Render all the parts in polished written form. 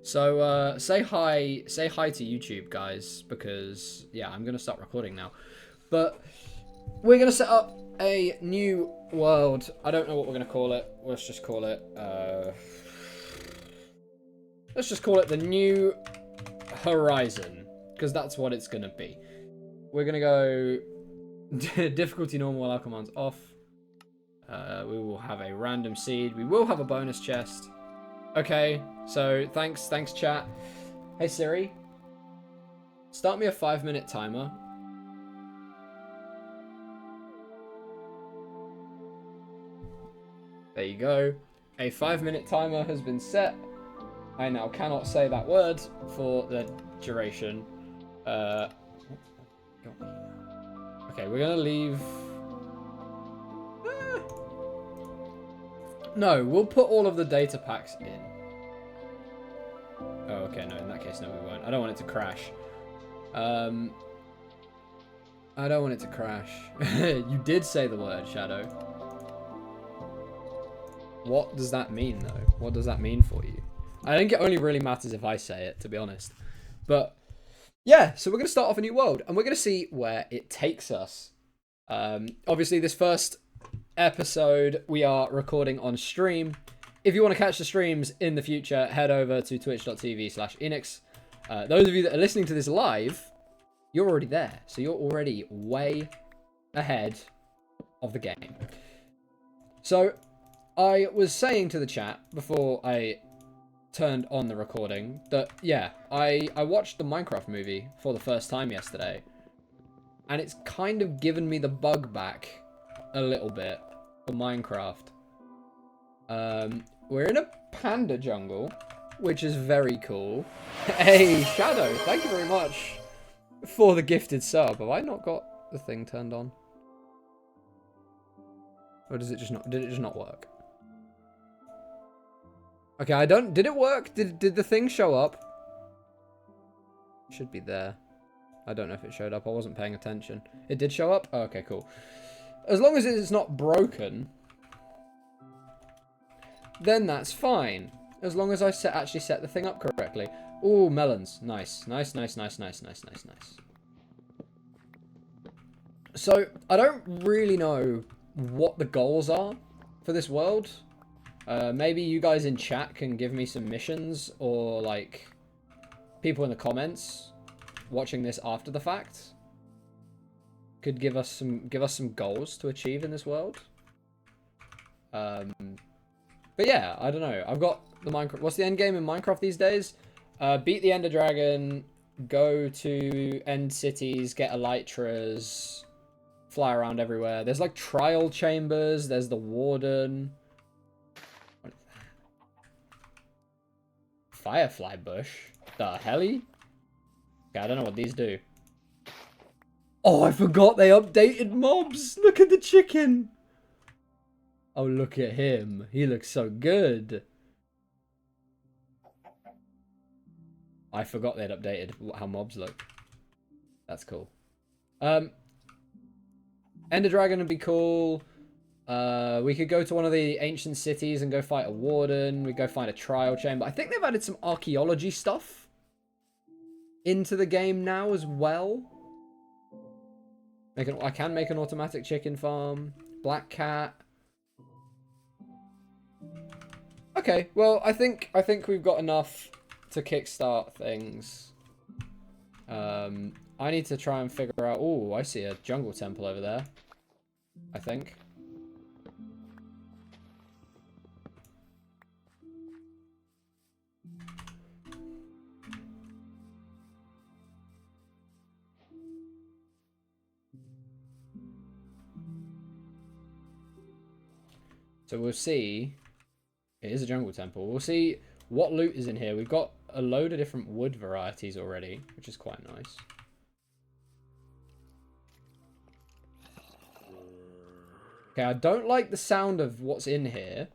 So say hi to YouTube, guys, because yeah, I'm gonna start recording now. But we're gonna set up a new world. I don't know what we're gonna call it. Let's just call it the New Horizon, because that's what it's gonna be. We're gonna go difficulty normal while our commands off. We will have a random seed. We will have a bonus chest. Okay, so thanks chat. Hey Siri, start me a 5-minute timer. There you go. A 5-minute timer has been set. I now cannot say that word for the duration. Okay, we're gonna leave. No, we'll put all of the data packs in. Oh, okay, no, in that case, no, we won't. I don't want it to crash. I don't want it to crash. You did say the word, Shadow. What does that mean, though? What does that mean for you? I think it only really matters if I say it, to be honest. But, yeah, so we're going to start off a new world, and we're going to see where it takes us. Obviously, this first episode we are recording on stream. If you want to catch the streams in the future, head over to twitch.tv/Enix. Those of you that are listening to this live, you're already there. So you're already way ahead of the game. So I was saying to the chat before I turned on the recording that, yeah, I watched the Minecraft movie for the first time yesterday. And it's kind of given me the bug back a little bit for Minecraft. We're in a panda jungle, which is very cool. Hey, Shadow, thank you very much for the gifted sub. Have I not got the thing turned on? Or does it just not, did it just not work? Okay, did it work? Did the thing show up? It should be there. I don't know if it showed up. I wasn't paying attention. It did show up? Oh, okay, cool. As long as it's not broken, then that's fine. As long as I actually set the thing up correctly. Ooh, melons. Nice. Nice. So, I don't really know what the goals are for this world. Maybe you guys in chat can give me some missions, or like people in the comments watching this after the fact could give us some goals to achieve in this world. But yeah, I don't know. I've got the Minecraft. What's the end game in Minecraft these days? Beat the Ender Dragon, go to end cities, get elytras, fly around everywhere. There's like trial chambers. There's the warden. What is that? Firefly bush. The helly? Okay, I don't know what these do. Oh, I forgot they updated mobs. Look at the chicken. Oh, look at him. He looks so good. I forgot they'd updated how mobs look. That's cool. Ender Dragon would be cool. We could go to one of the ancient cities and go fight a warden. We go find a trial chamber. I think they've added some archaeology stuff into the game now as well. I can make an automatic chicken farm. Black cat. Okay, well, I think we've got enough to kickstart things. I need to try and figure out... Oh, I see a jungle temple over there. I think. So we'll see... It is a jungle temple. We'll see what loot is in here. We've got a load of different wood varieties already, which is quite nice. Okay, I don't like the sound of what's in here.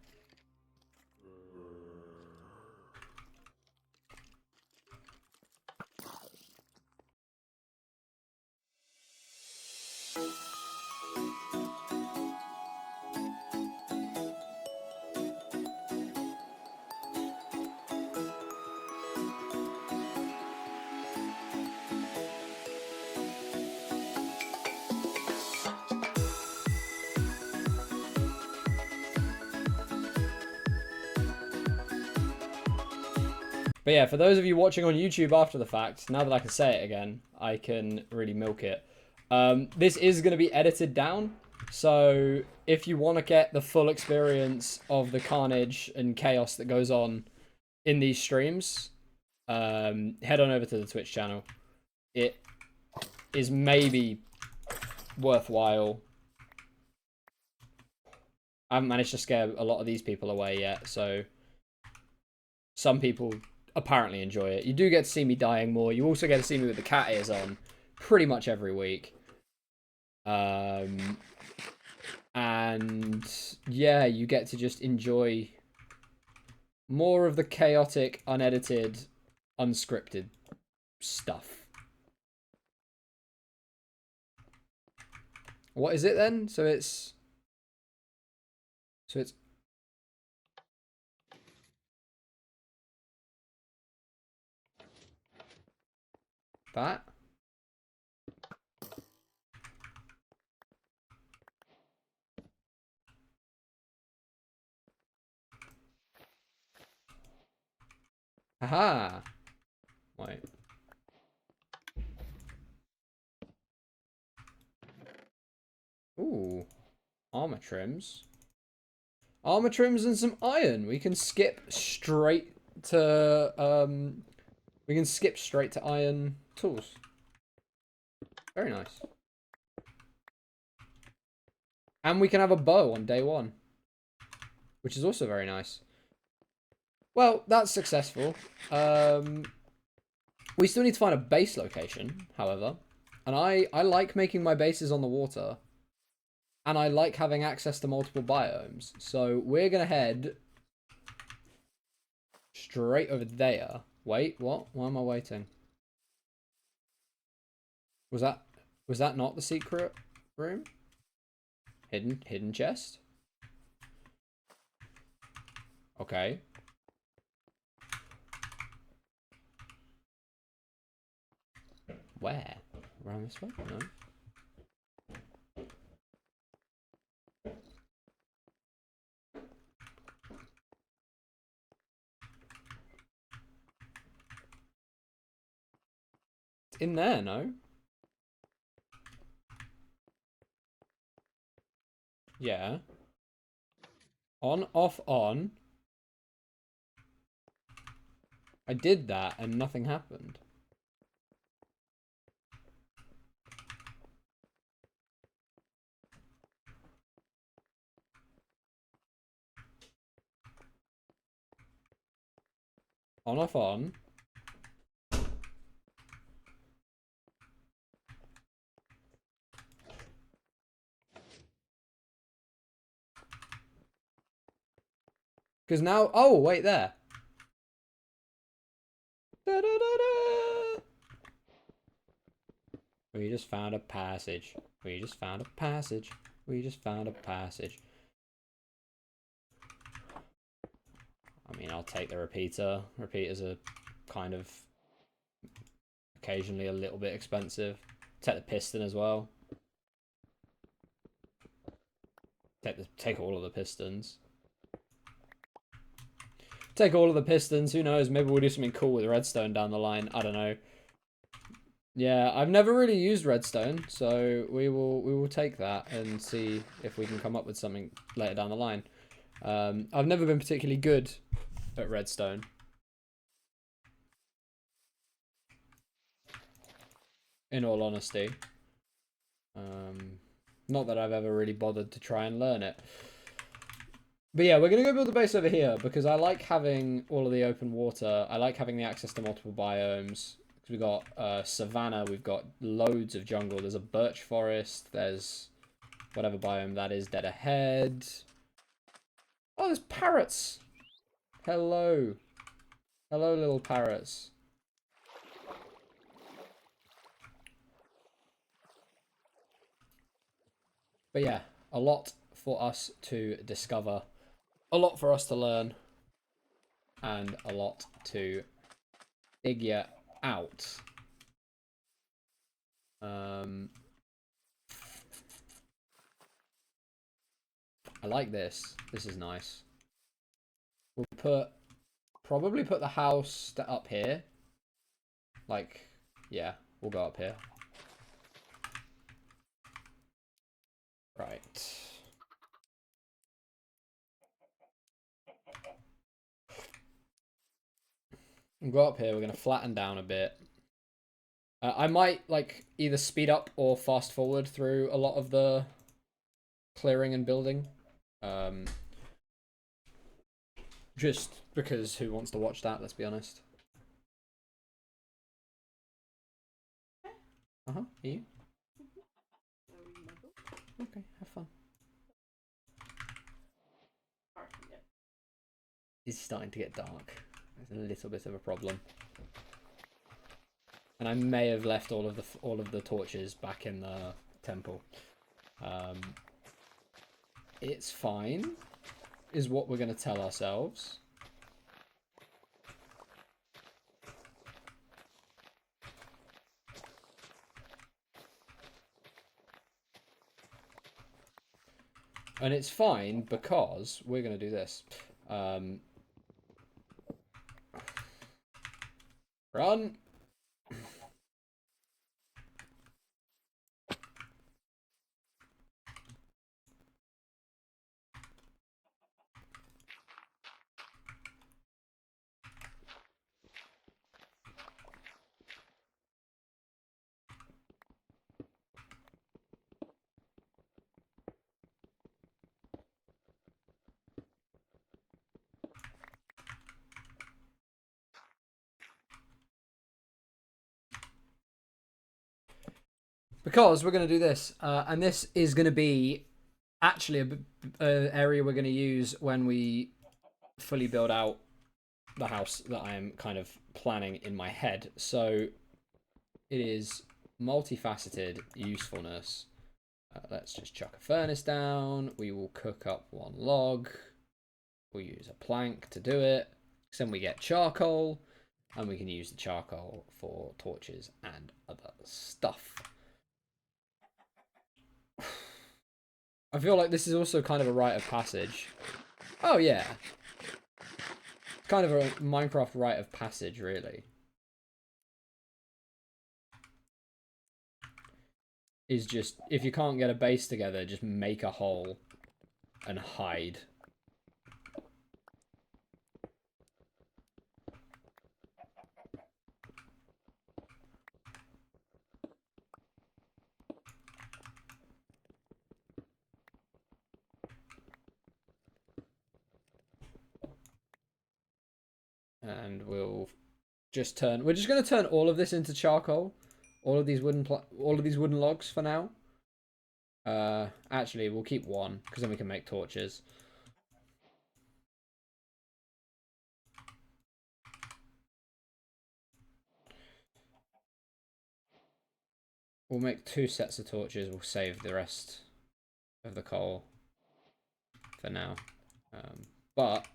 But yeah, for those of you watching on YouTube after the fact, now that I can say it again, I can really milk it. This is going to be edited down. So if you want to get the full experience of the carnage and chaos that goes on in these streams, head on over to the Twitch channel. It is maybe worthwhile. I haven't managed to scare a lot of these people away yet, so some people apparently enjoy it. You do get to see me dying more. You also get to see me with the cat ears on pretty much every week. And yeah, you get to just enjoy more of the chaotic, unedited, unscripted stuff. What is it then? So it's that. Aha. Wait. Ooh. Armor trims. Armor trims and some iron. We can skip straight to iron tools. Very nice. And we can have a bow on day 1. Which is also very nice. Well, that's successful. We still need to find a base location, however. And I like making my bases on the water. And I like having access to multiple biomes. So we're going to head straight over there. Wait, what? Why am I waiting? Was that not the secret room? Hidden chest? Okay. Where? Around this way? No. It's in there, no? Yeah. On, off, on. I did that and nothing happened. On, off, on. Because now... Oh, wait, there. Da, da, da, da. We just found a passage. We just found a passage. We just found a passage. I mean, I'll take the repeater. Repeaters are kind of occasionally a little bit expensive. Take the piston as well. Take all of the pistons. Take all of the pistons. Who knows? Maybe we'll do something cool with redstone down the line. I don't know. Yeah, I've never really used redstone, so we will take that and see if we can come up with something later down the line. I've never been particularly good at redstone. In all honesty. Not that I've ever really bothered to try and learn it. But yeah, we're going to go build a base over here because I like having all of the open water. I like having the access to multiple biomes. We've got savanna, we've got loads of jungle. There's a birch forest, there's whatever biome that is dead ahead. Oh, there's parrots. Hello. Hello, little parrots. But yeah, a lot for us to discover. A lot for us to learn. And a lot to figure out. I like this. This is nice. We'll probably put the house up here. Like, yeah, we'll go up here. Right. We'll go up here. We're going to flatten down a bit. I might, like, either speed up or fast forward through a lot of the clearing and building. Just because who wants to watch that, let's be honest. Are you? Okay, have fun. It's starting to get dark. There's a little bit of a problem. And I may have left all of the torches back in the temple. It's fine, is what we're going to tell ourselves. And it's fine because we're going to do this. Run. Because we're going to do this, and this is going to be actually an area we're going to use when we fully build out the house that I am kind of planning in my head. So it is multifaceted usefulness. Let's just chuck a furnace down. We will cook up one log. We'll use a plank to do it. Then we get charcoal, and we can use the charcoal for torches and other stuff. I feel like this is also kind of a rite of passage. Oh, yeah. Kind of a Minecraft rite of passage, really. Is just, if you can't get a base together, just make a hole and hide. And we'll just turn. We're just going to turn all of this into charcoal. All of these wooden logs for now. Actually, we'll keep one because then we can make torches. We'll make 2 sets of torches. We'll save the rest of the coal for now. But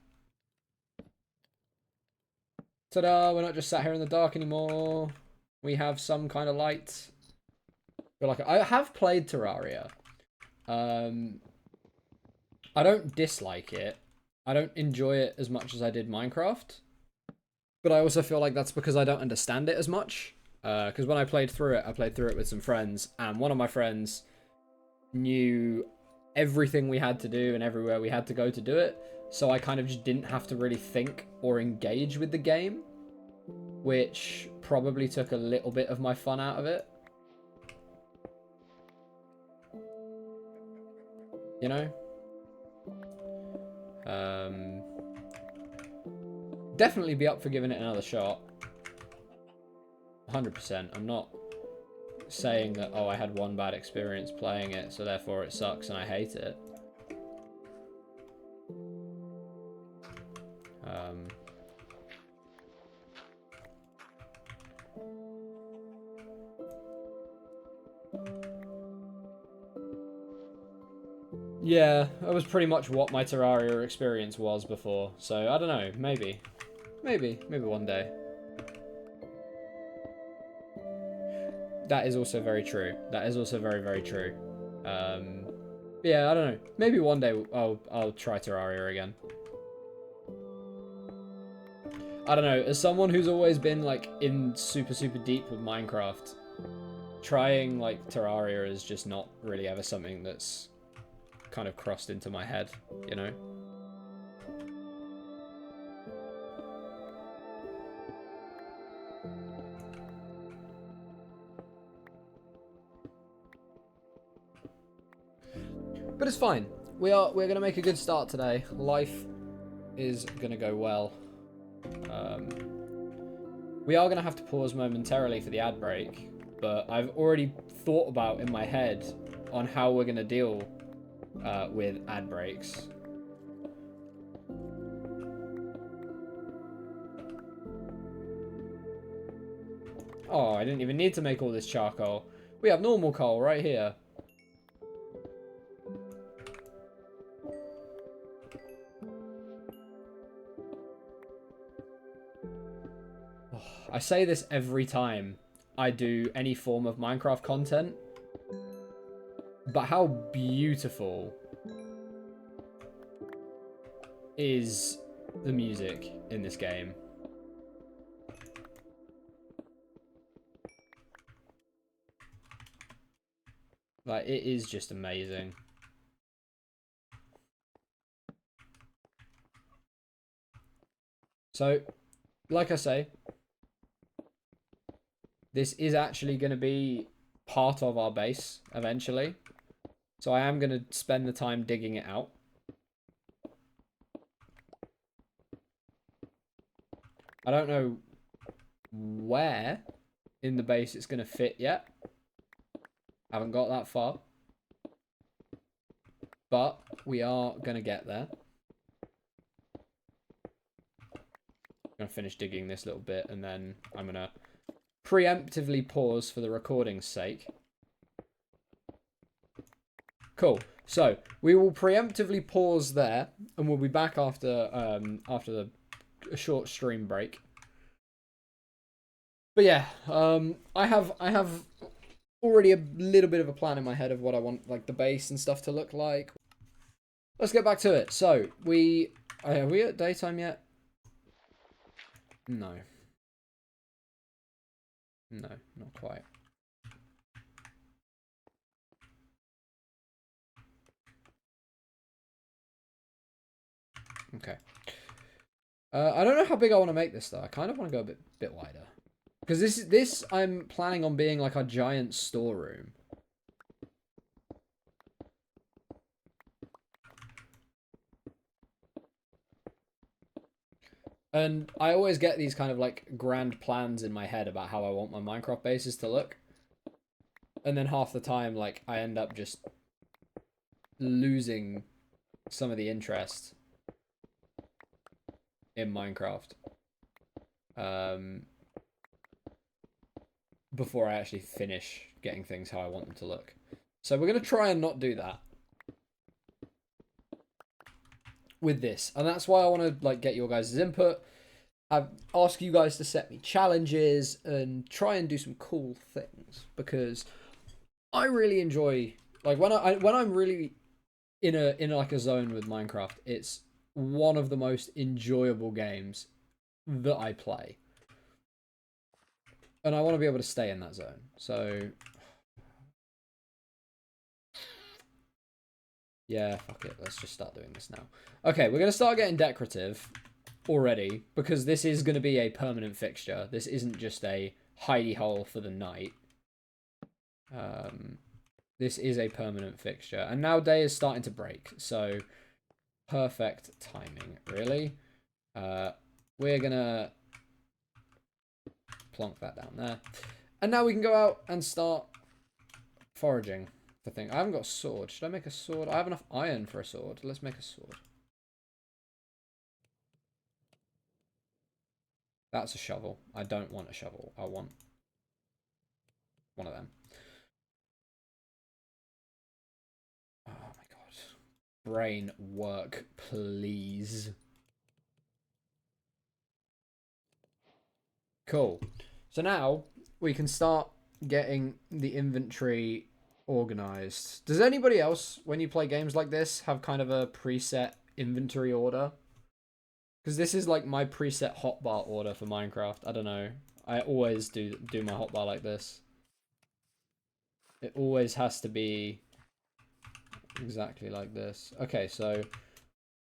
ta-da! We're not just sat here in the dark anymore. We have some kind of light. I have played Terraria. I don't dislike it. I don't enjoy it as much as I did Minecraft. But I also feel like that's because I don't understand it as much. Because when I played through it with some friends, and one of my friends knew everything we had to do and everywhere we had to go to do it. So I kind of just didn't have to really think or engage with the game, which probably took a little bit of my fun out of it. You know? Definitely be up for giving it another shot. 100%. I'm not saying that, oh, I had one bad experience playing it, so therefore it sucks and I hate it. Yeah, that was pretty much what my Terraria experience was before, so I don't know, maybe one day. That is also very true. That is also very, very true. Yeah, I don't know. Maybe one day I'll try Terraria again. I don't know, as someone who's always been like in super deep with Minecraft, trying like Terraria is just not really ever something that's kind of crossed into my head, you know? But it's fine. We're gonna make a good start today. Life is gonna go well. We are gonna have to pause momentarily for the ad break, but I've already thought about in my head on how we're gonna deal with ad breaks. Oh, I didn't even need to make all this charcoal. We have normal coal right here. I say this every time I do any form of Minecraft content, but how beautiful is the music in this game? Like, it is just amazing. So, like I say, this is actually going to be part of our base eventually. So I am going to spend the time digging it out. I don't know where in the base it's going to fit yet. I haven't got that far. But we are going to get there. I'm going to finish digging this little bit and then I'm going to preemptively pause for the recording's sake. Cool. So we will preemptively pause there, and we'll be back after a short stream break. But yeah, I have already a little bit of a plan in my head of what I want, like the base and stuff to look like. Let's get back to it. So are we at daytime yet? No. No, not quite. Okay. I don't know how big I want to make this though. I kind of want to go a bit wider. Because this I'm planning on being like a giant storeroom. And I always get these kind of like grand plans in my head about how I want my Minecraft bases to look. And then half the time, like, I end up just losing some of the interest in Minecraft. Before I actually finish getting things how I want them to look. So we're going to try and not do that with this. And that's why I want to like get your guys' input. I ask you guys to set me challenges and try and do some cool things, because I really enjoy, like, when I'm really in like a zone with Minecraft, it's one of the most enjoyable games that I play. And I want to be able to stay in that zone. So yeah, fuck it. Let's just start doing this now. Okay, we're going to start getting decorative already, because this is going to be a permanent fixture. This isn't just a hidey hole for the night. This is a permanent fixture. And now day is starting to break, so perfect timing, really. We're going to plonk that down there. And now we can go out and start foraging for things. I haven't got a sword. Should I make a sword? I have enough iron for a sword. Let's make a sword. That's a shovel. I don't want a shovel. I want one of them. Oh my god. Brain work, please. Cool. So now we can start getting the inventory organized. Does anybody else, when you play games like this, have kind of a preset inventory order? Because this is like my preset hotbar order for Minecraft. I don't know. I always do my hotbar like this. It always has to be exactly like this. Okay, so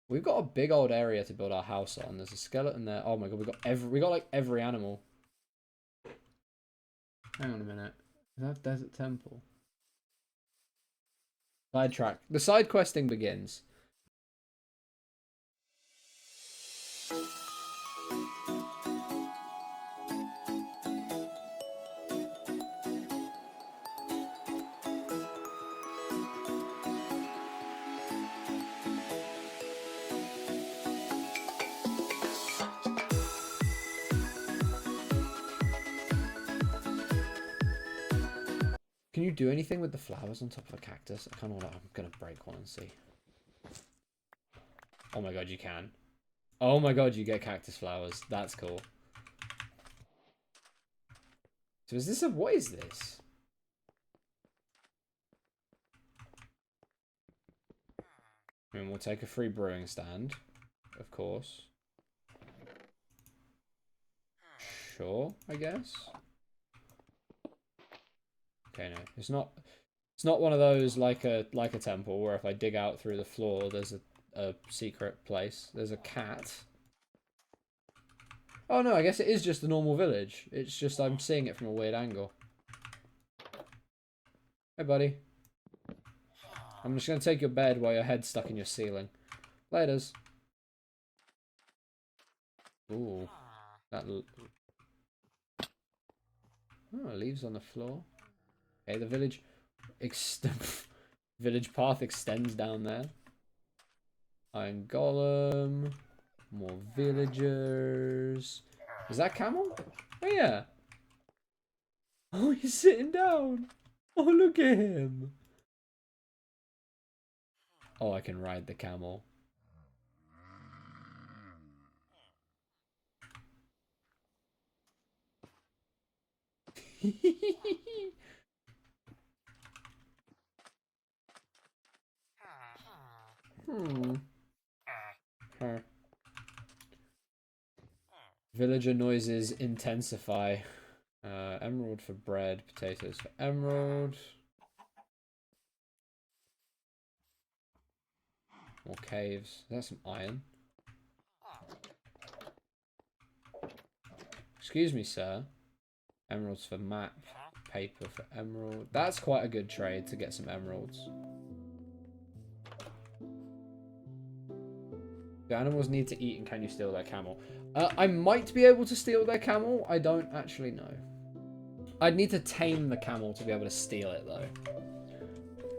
we've got a big old area to build our house on. There's a skeleton there. Oh my god, we got like every animal. Hang on a minute. Is that Desert Temple? Sidetrack. The side questing begins. Can you do anything with the flowers on top of a cactus? I kind of want to. I'm gonna break one and see. Oh my god, you can. Oh my god, you get cactus flowers. That's cool. So is this a... What is this? I mean, we'll take a free brewing stand. Of course. Sure, I guess. Okay, no. It's not one of those like a temple where if I dig out through the floor there's a secret place. There's a cat. Oh no, I guess it is just a normal village. It's just I'm seeing it from a weird angle. Hey buddy. I'm just gonna take your bed while your head's stuck in your ceiling. Laters. Ooh. That leaves on the floor. Okay, the village village path extends down there. Iron golem. More villagers. Is that camel? Oh yeah. Oh, he's sitting down. Oh, look at him. Oh, I can ride the camel. Huh. Villager noises intensify. Emerald for bread, potatoes for emerald. More caves. That's some iron. Excuse me, sir. Emeralds for map. Paper for emerald. That's quite a good trade to get some emeralds. Do animals need to eat and can you steal their camel? I might be able to steal their camel. I don't actually know. I'd need to tame the camel to be able to steal it though.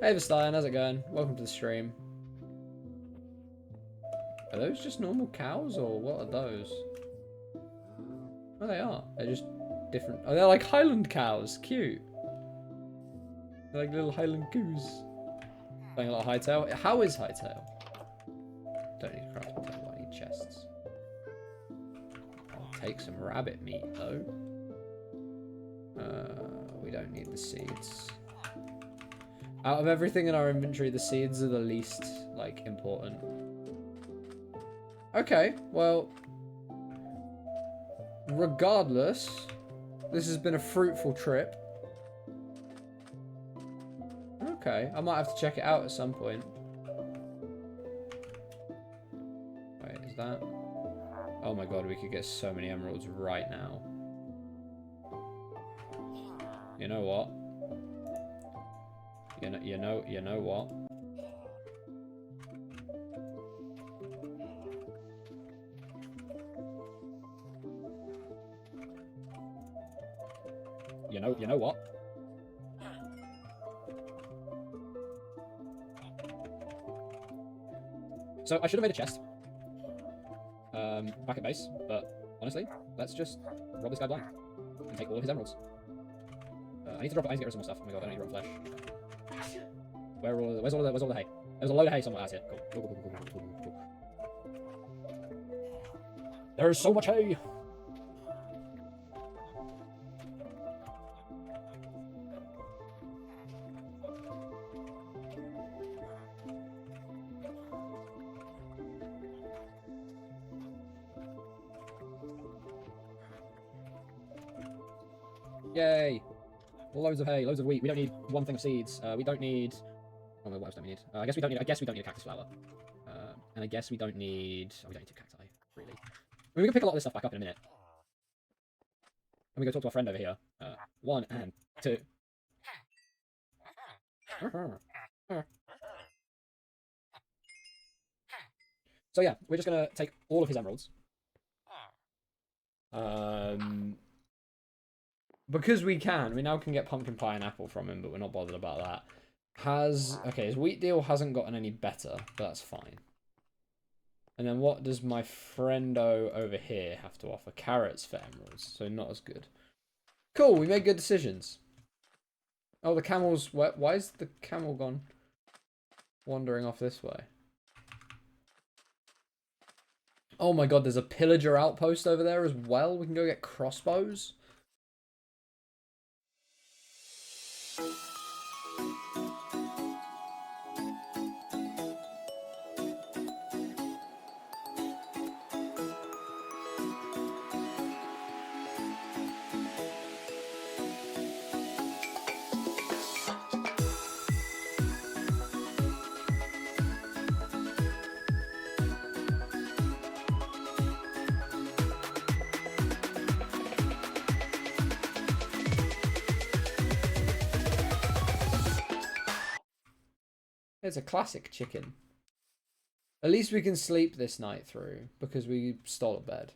Hey Verstein, how's it going? Welcome to the stream. Are those just normal cows or what are those? Oh, they are. They're just different. Oh, they're like Highland cows. Cute. They're like little Highland coos. Playing a lot of Hightail. How is Hightail? Don't need a crafting table. I need chests. I'll take some rabbit meat though. We don't need the seeds. Out of everything in our inventory, the seeds are the least like important. Okay, well, regardless, this has been a fruitful trip. Okay, I might have to check it out at some point. Wait, is that? Oh my god, we could get so many emeralds right now. You know what? You know what? You know what? So I should have made a chest. Back at base, but honestly, let's just rob this guy blind and take all of his emeralds. I need to get rid of some more stuff. Oh my god, I don't need rotten flesh. Where's all the hay? There's a load of hay somewhere. That's it. Cool. There's so much hay. Yay! Loads of hay, loads of wheat. We don't need one thing of seeds. We don't need... Oh, what else don't we need? I guess we don't need a cactus flower. And I guess we don't need... Oh, we don't need 2 cacti, really. I mean, we can pick a lot of this stuff back up in a minute. And we go talk to our friend over here. 1 and 2. So yeah, we're just gonna take all of his emeralds. Because we can. We now can get pumpkin pie and apple from him, but we're not bothered about that. Okay, his wheat deal hasn't gotten any better, but that's fine. And then what does my friendo over here have to offer? Carrots for emeralds, so not as good. Cool, we made good decisions. Oh, the camel's... Why is the camel gone wandering off this way? Oh my god, there's a pillager outpost over there as well. We can go get crossbows. It's a classic chicken. At least we can sleep this night through, because we stole a bed.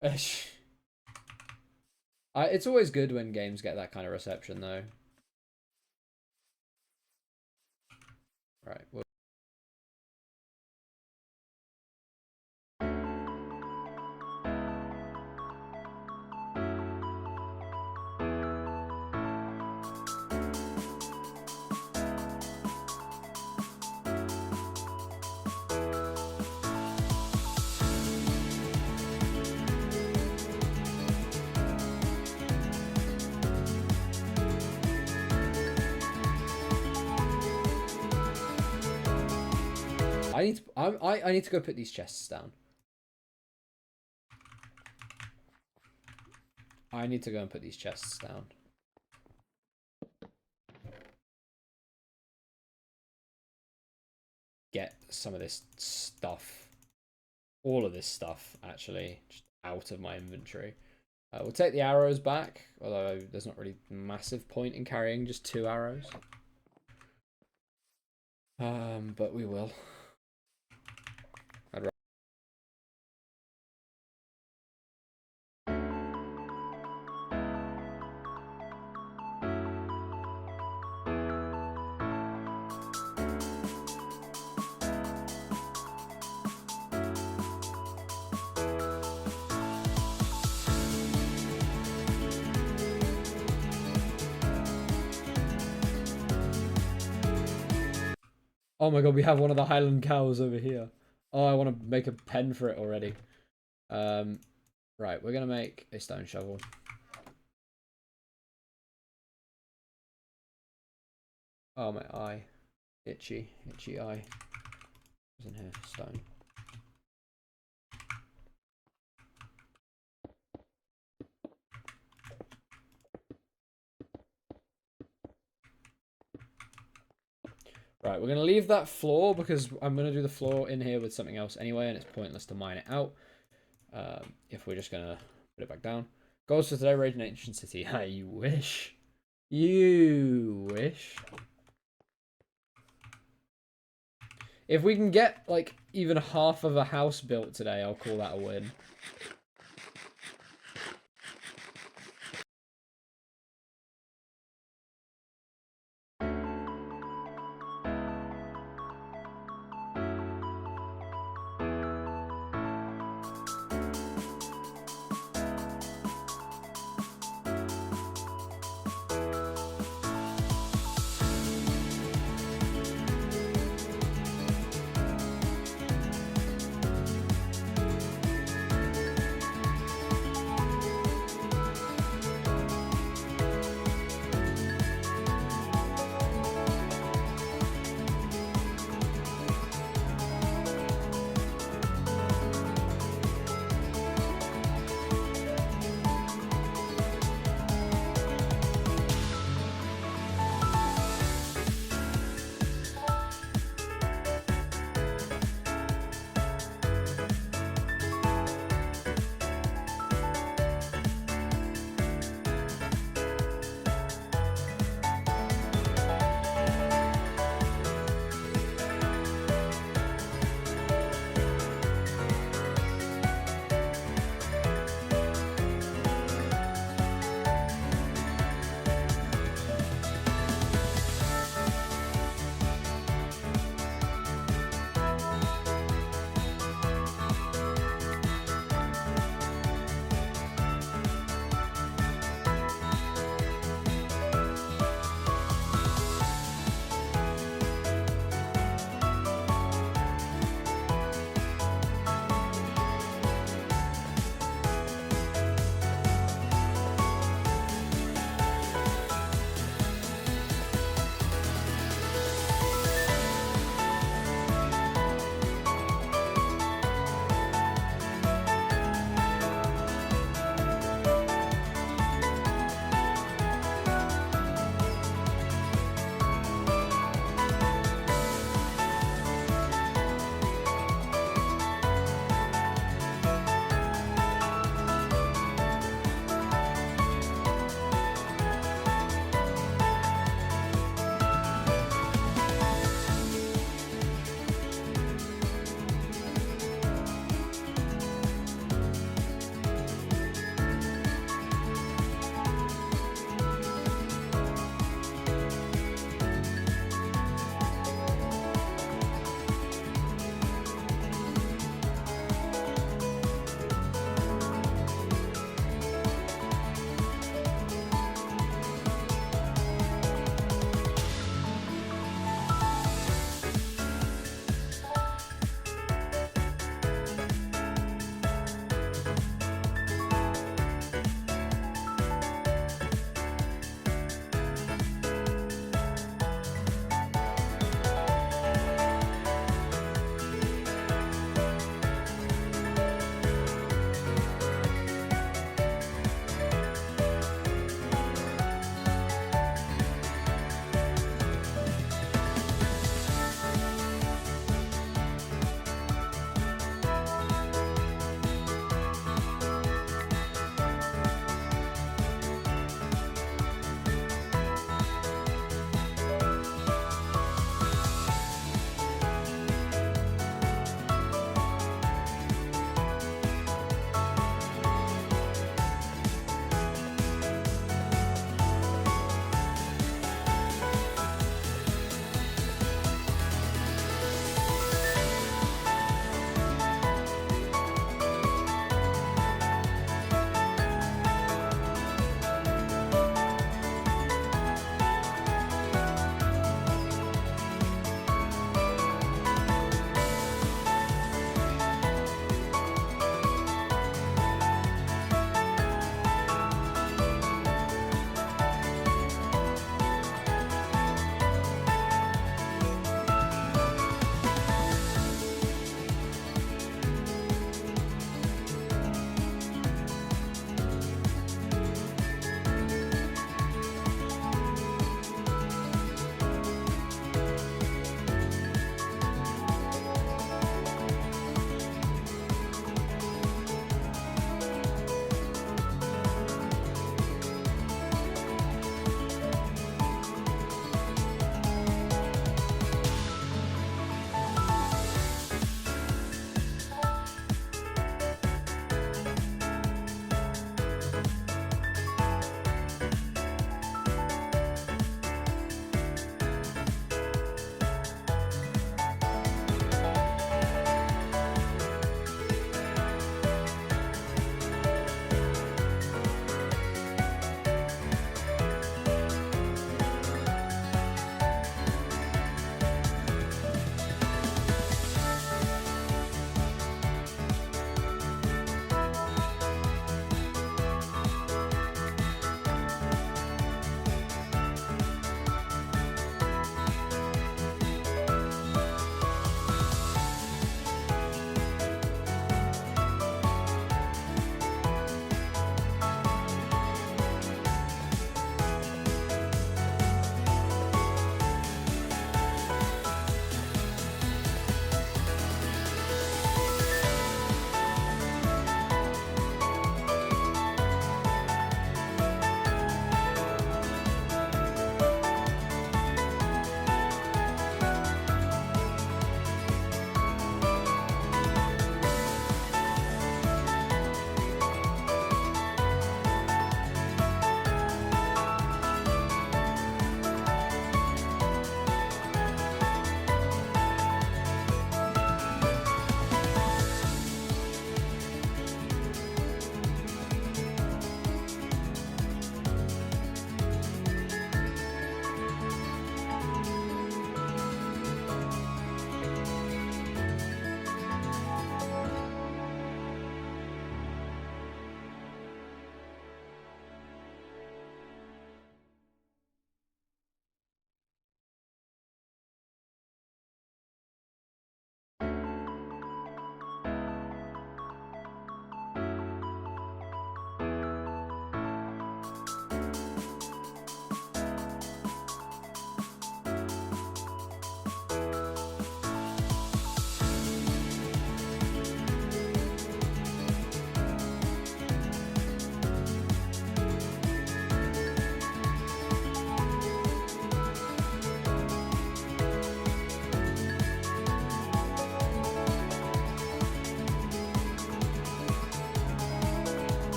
It's always good when games get that kind of reception, though. Right. Well, I need to go put these chests down. I need to go and put these chests down. Get some of this stuff. All of this stuff, actually, just out of my inventory. We'll take the arrows back, although there's not really massive point in carrying just 2 arrows. But we will. Oh my god, we have one of the Highland cows over here. Oh, I want to make a pen for it already. Right, we're going to make a stone shovel. Oh, my eye. Itchy eye. What's in here? Stone. Right, we're going to leave that floor because I'm going to do the floor in here with something else anyway, and it's pointless to mine it out. If we're just going to put it back down. Goals for today, raid an ancient city. You wish. You wish. If we can get, like, even half of a house built today, I'll call that a win.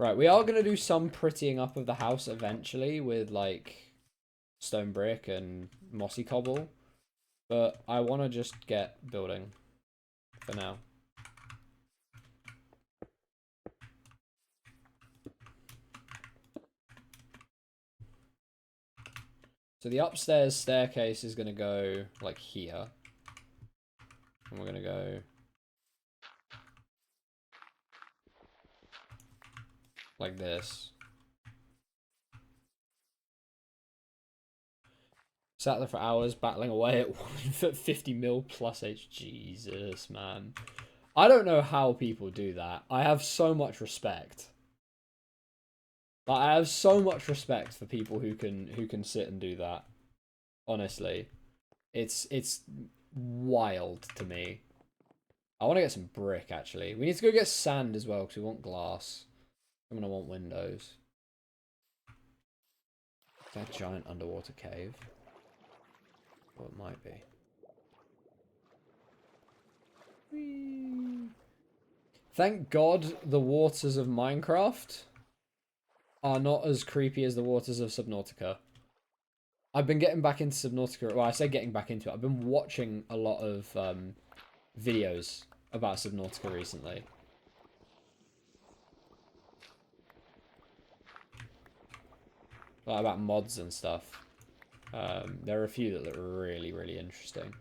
Right, we are going to do some prettying up of the house eventually with, like, stone brick and mossy cobble. But I want to just get building for now. So the upstairs staircase is going to go, like, here. And we're going to go... like this. Sat there for hours, battling away at 50 mil plus H. Jesus, man. I don't know how people do that. I have so much respect. Like, I have so much respect for people who can sit and do that. Honestly. It's wild to me. I want to get some brick, actually. We need to go get sand as well, because we want glass. I'm going to want windows. Is that a giant underwater cave? Well, it might be. Whee. Thank God the waters of Minecraft are not as creepy as the waters of Subnautica. I've been getting back into Subnautica. Well, I say getting back into it. I've been watching a lot of videos about Subnautica recently. Like, about mods and stuff. There are a few that look really, really interesting.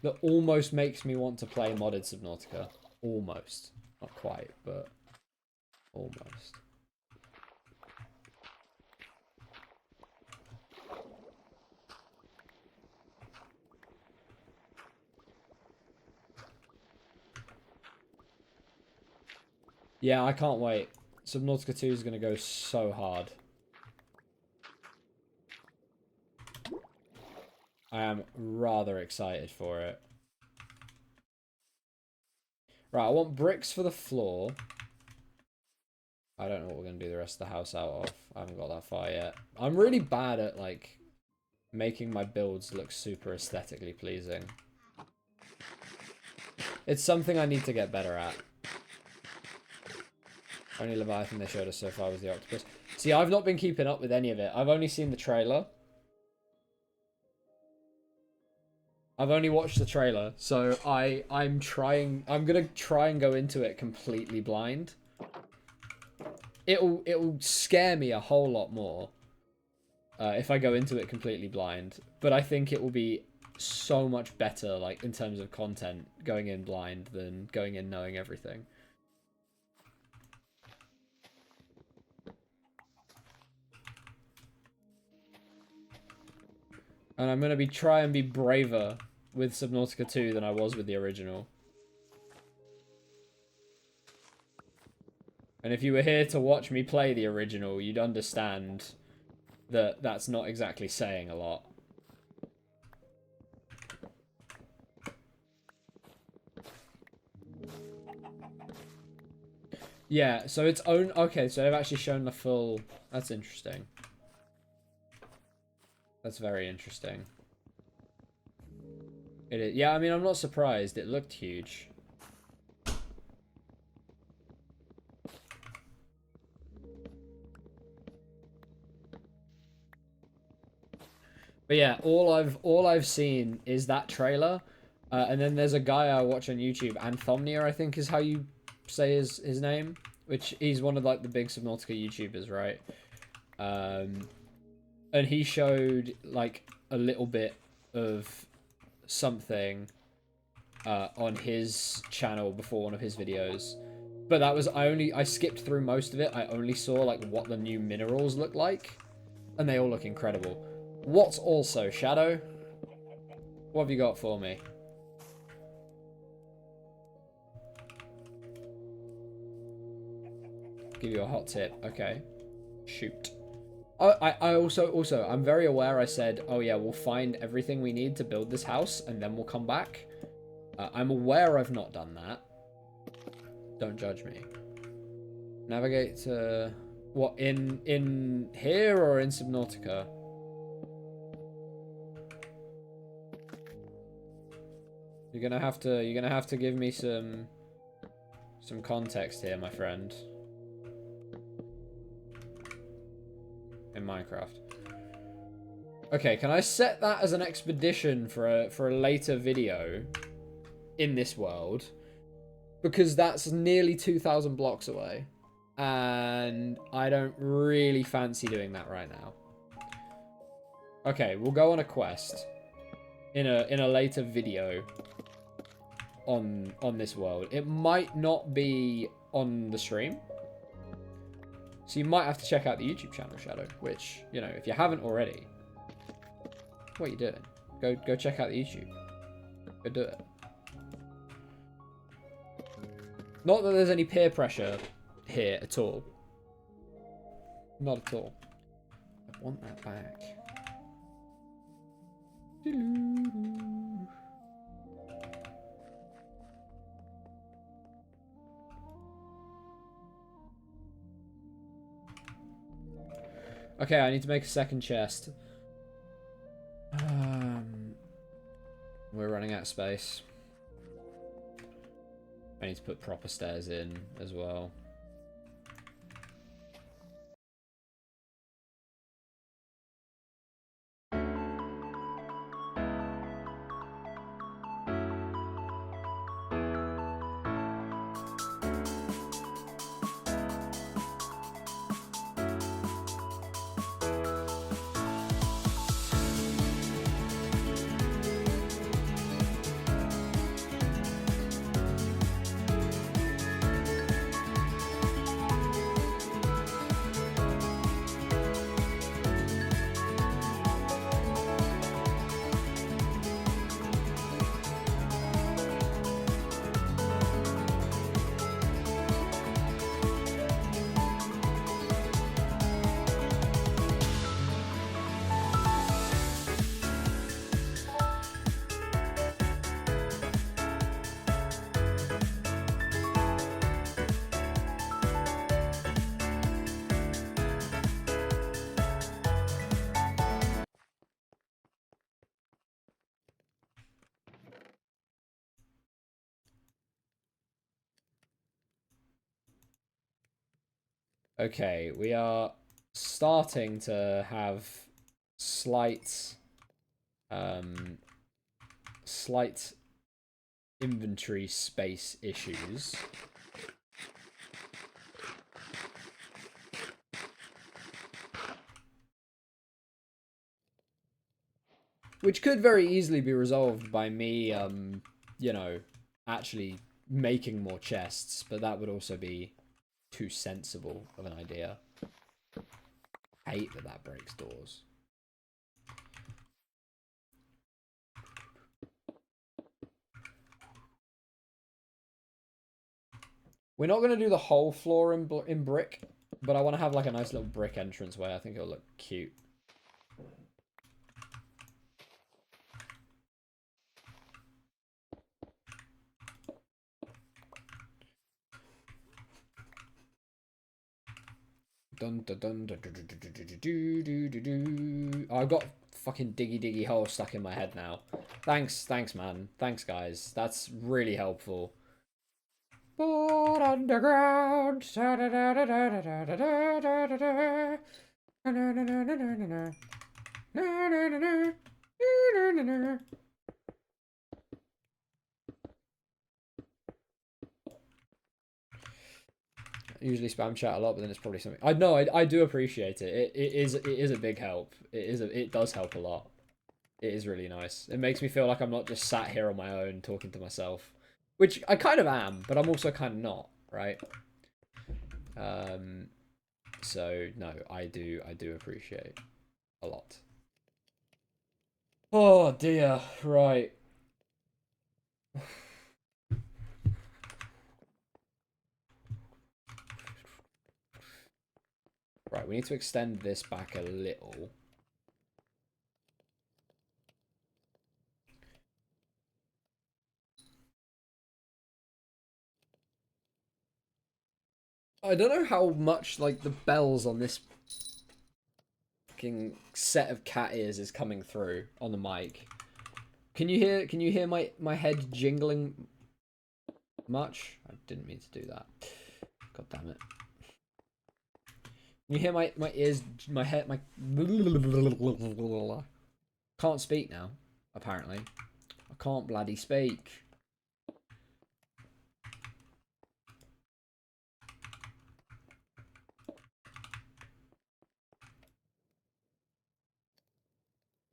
That almost makes me want to play modded Subnautica. Almost. Not quite, but almost. Yeah, I can't wait. Subnautica 2 is going to go so hard. I am rather excited for it. Right, I want bricks for the floor. I don't know what we're going to do the rest of the house out of. I haven't got that far yet. I'm really bad at, like, making my builds look super aesthetically pleasing. It's something I need to get better at. Only Leviathan they showed us so far was the octopus. See, I've not been keeping up with any of it. I've only seen the trailer. I've only watched the trailer, so I'm gonna try and go into it completely blind. It'll scare me a whole lot more if I go into it completely blind. But I think it will be so much better, like, in terms of content, going in blind than going in knowing everything. And I'm gonna try and be braver with Subnautica 2 than I was with the original. And if you were here to watch me play the original, you'd understand that that's not exactly saying a lot. Yeah, so it's own... Okay, so they've actually shown the full... That's interesting. That's very interesting. It is... Yeah, I mean, I'm not surprised. It looked huge. But yeah, all I've seen is that trailer, and then there's a guy I watch on YouTube, Anthomnia, I think is how you say his name, which he's one of, like, the big Subnautica YouTubers, right? And he showed, like, a little bit of something on his channel before one of his videos, but that was I skipped through most of it. I only saw, like, what the new minerals look like, and they all look incredible. What's also, Shadow? What have you got for me? Give you a hot tip. Okay. Shoot. I also, I'm very aware I said, oh yeah, we'll find everything we need to build this house, and then we'll come back. I'm aware I've not done that. Don't judge me. Navigate to... What, in here or in Subnautica? You're gonna have to give me some context here, my friend. In Minecraft. Okay, can I set that as an expedition for a later video in this world? Because that's nearly 2,000 blocks away. And I don't really fancy doing that right now. Okay, we'll go on a quest in a later video on this world. It might not be on the stream. So you might have to check out the YouTube channel, Shadow, which, you know, if you haven't already, what are you doing? Go check out the YouTube. Go do it. Not that there's any peer pressure here at all. Not at all. I want that back. Okay, I need to make a second chest. We're running out of space. I need to put proper stairs in as well. Okay, we are starting to have slight inventory space issues. Which could very easily be resolved by me, you know, actually making more chests, but that would also be too sensible of an idea. I hate that that breaks doors. We're not going to do the whole floor in brick, but I want to have like a nice little brick entranceway. I think it'll look cute. Dun dun dun dun dun dun dun dun dun dun dun. Oh, I've got fucking diggy hole stuck in my head now. Thanks man. Thanks guys. That's really helpful. But underground. I usually spam chat a lot, but then it's probably something. I know. I do appreciate it. It is a big help. It does help a lot. It is really nice. It makes me feel like I'm not just sat here on my own talking to myself, which I kind of am, but I'm also kind of not, right? So no, I do appreciate a lot. Oh dear, right. Right, we need to extend this back a little. I don't know how much, like, the bells on this fucking set of cat ears is coming through on the mic. Can you hear my head jingling much? I didn't mean to do that. God damn it. Can you hear my ears, my head, my... Can't speak now, apparently. I can't bloody speak.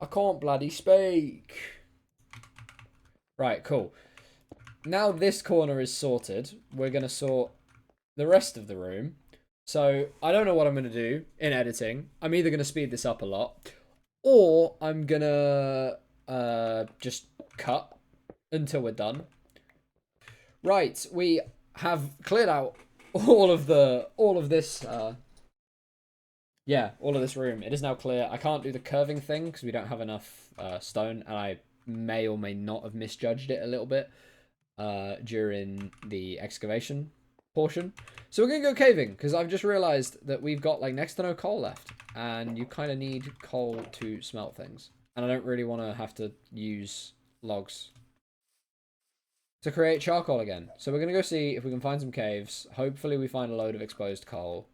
I can't bloody speak. Right, cool. Now this corner is sorted, we're going to sort the rest of the room. So I don't know what I'm going to do in editing. I'm either going to speed this up a lot, or I'm going to just cut until we're done. Right, we have cleared out all of this all of this room. It is now clear. I can't do the curving thing because we don't have enough stone, and I may or may not have misjudged it a little bit during the excavation portion. So we're gonna go caving because I've just realized that we've got like next to no coal left, and you kind of need coal to smelt things, and I don't really want to have to use logs to create charcoal again. So we're gonna go see if we can find some caves. Hopefully we find a load of exposed coal.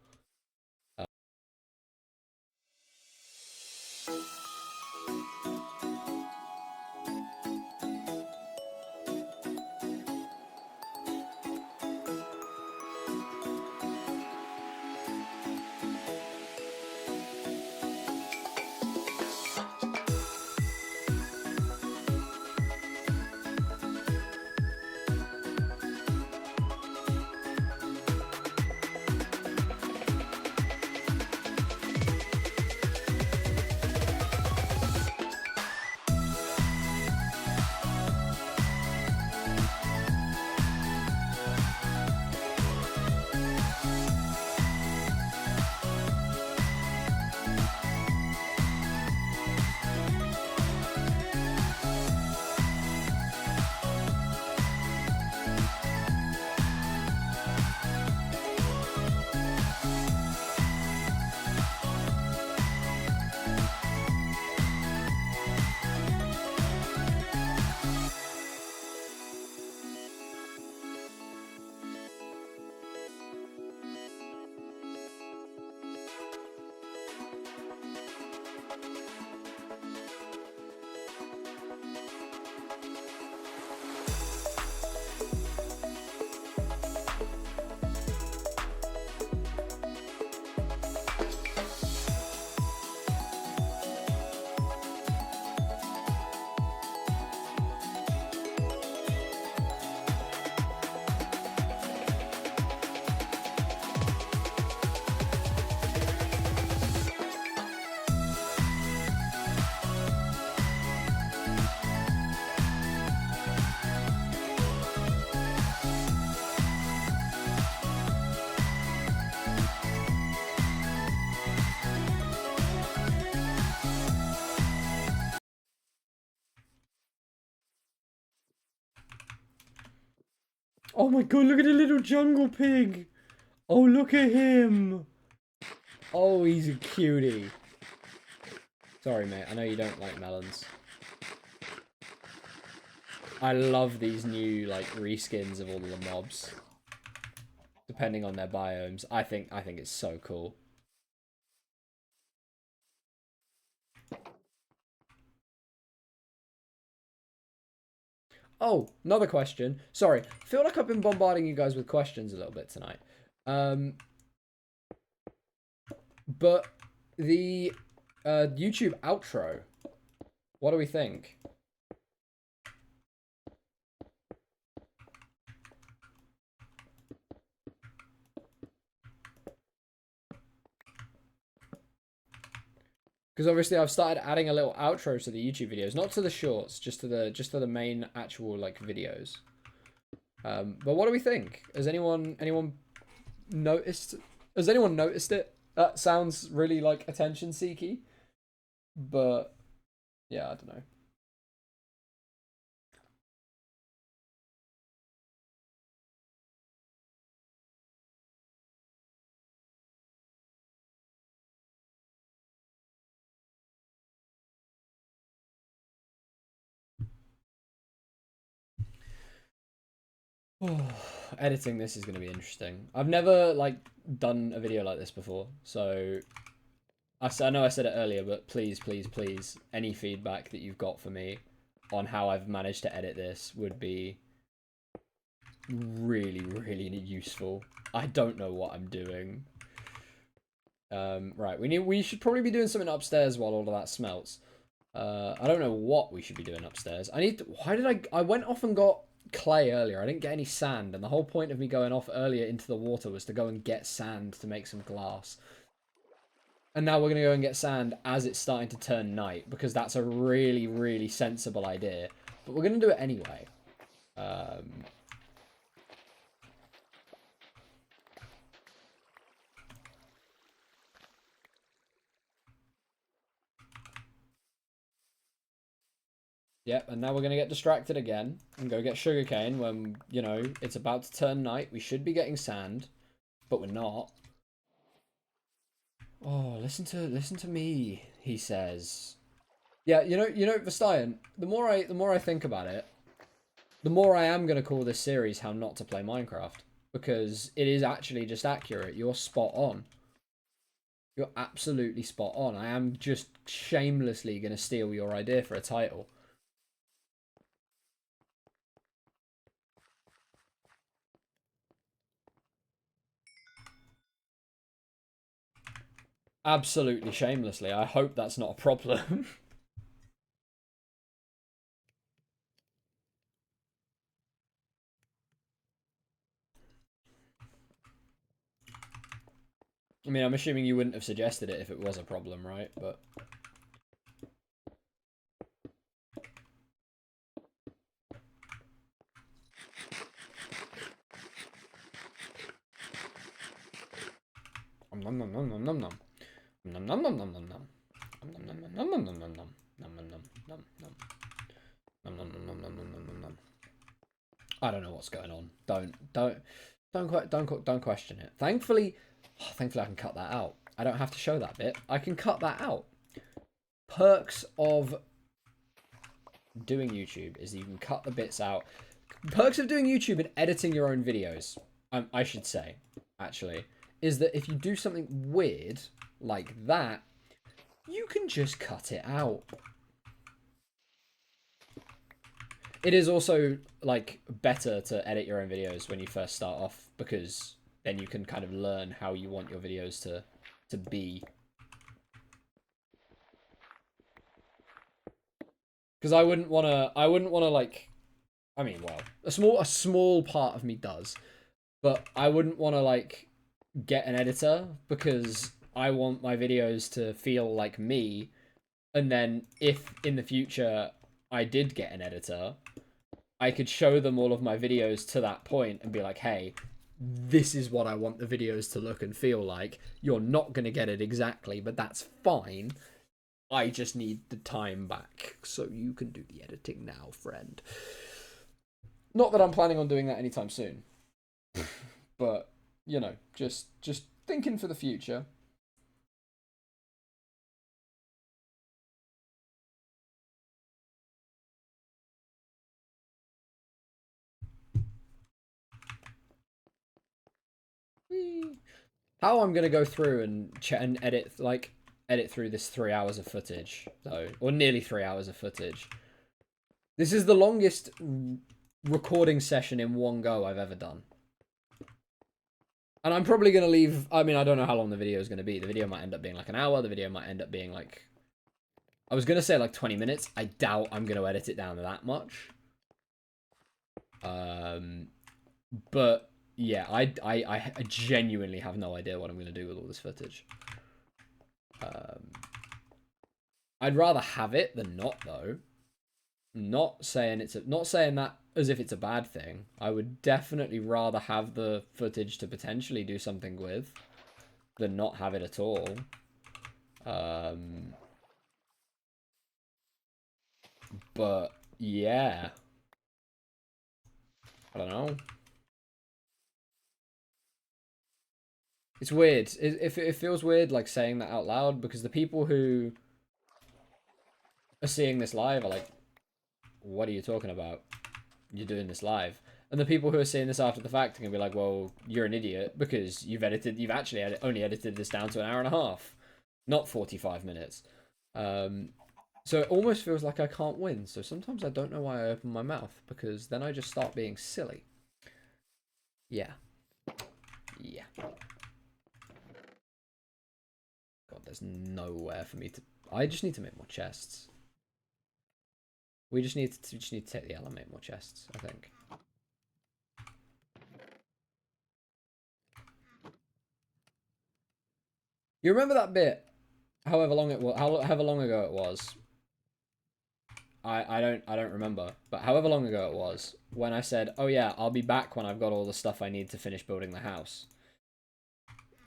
Oh my god, look at the little jungle pig. Oh, look at him. Oh, he's a cutie. Sorry, mate. I know you don't like melons. I love these new, like, reskins of all of the mobs. Depending on their biomes. I think it's so cool. Oh, another question. Sorry. I feel like I've been bombarding you guys with questions a little bit tonight. But the YouTube outro, what do we think? Because obviously I've started adding a little outro to the YouTube videos, not to the shorts, just to the main actual like videos. But what do we think? Has anyone noticed? Has anyone noticed it? That sounds really like attention seeky, but yeah, I don't know. Editing this is going to be interesting. I've never, like, done a video like this before, so... I know I said it earlier, but please, please, please, any feedback that you've got for me on how I've managed to edit this would be really, really useful. I don't know what I'm doing. Right, we should probably be doing something upstairs while all of that smelts. I don't know what we should be doing upstairs. Why did I went off and got clay earlier. I didn't get any sand, and the whole point of me going off earlier into the water was to go and get sand to make some glass. And now we're going to go and get sand as it's starting to turn night, because that's a really, really sensible idea. But we're going to do it anyway. Yep, and now we're going to get distracted again and go get sugarcane when, you know, it's about to turn night. We should be getting sand, but we're not. Oh, listen to me, he says. Yeah, you know, Vestayan, the more I think about it, the more I am going to call this series How Not to Play Minecraft. Because it is actually just accurate. You're spot on. You're absolutely spot on. I am just shamelessly going to steal your idea for a title. Absolutely shamelessly. I hope that's not a problem. I mean, I'm assuming you wouldn't have suggested it if it was a problem, right? But... Nom nom nom nom nom nom. Nom nom nom nom nom nom. Nom nom nom nom nom nom nom nom. Nom nom nom nom nom. Nom nom nom nom nom nom nom nom. I don't know what's going on. Don't question it. Thankfully I can cut that out. I don't have to show that bit. I can cut that out. Perks of doing YouTube is that you can cut the bits out. Perks of doing YouTube and editing your own videos, I should say, actually, is that if you do something weird like that, you can just cut it out. It is also, like, better to edit your own videos when you first start off, because then you can kind of learn how you want your videos to be. Because I wouldn't want to, like, I mean, well, a small part of me does, but I wouldn't want to, like, get an editor, because I want my videos to feel like me, and then if in the future I did get an editor, I could show them all of my videos to that point and be like, hey, this is what I want the videos to look and feel like. You're not going to get it exactly, but that's fine. I just need the time back, so you can do the editing now, friend. Not that I'm planning on doing that anytime soon. But, you know, just thinking for the future. How I'm gonna go through and edit through this 3 hours of footage, though, or nearly 3 hours of footage. This is the longest recording session in one go I've ever done. And I'm probably going to leave... I mean, I don't know how long the video is going to be. The video might end up being like an hour. The video might end up being like... I was going to say like 20 minutes. I doubt I'm going to edit it down to that much. But, yeah, I genuinely have no idea what I'm going to do with all this footage. I'd rather have it than not, though. Not saying that as if it's a bad thing. I would definitely rather have the footage to potentially do something with than not have it at all. But yeah, I don't know. It's weird. It feels weird, like, saying that out loud, because the people who are seeing this live are like, what are you talking about? You're doing this live. And the people who are seeing this after the fact are gonna be like, well, you're an idiot because you've actually only edited this down to an hour and a half, not 45 minutes. So it almost feels like I can't win. So sometimes I don't know why I open my mouth, because then I just start being silly. Yeah. Yeah. God, there's nowhere for me to... I just need to make more chests. We just need to take the L and make more chests, I think. You remember that bit? However long it was, however long ago it was. I don't remember, but however long ago it was, when I said, oh yeah, I'll be back when I've got all the stuff I need to finish building the house.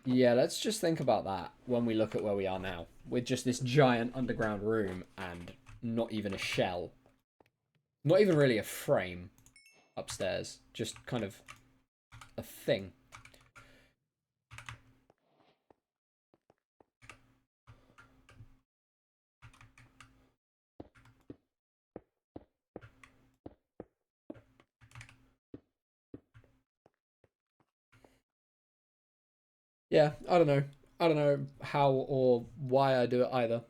Yeah, let's just think about that when we look at where we are now, with just this giant underground room and not even a shell. Not even really a frame upstairs, just kind of a thing. Yeah, I don't know. I don't know how or why I do it either.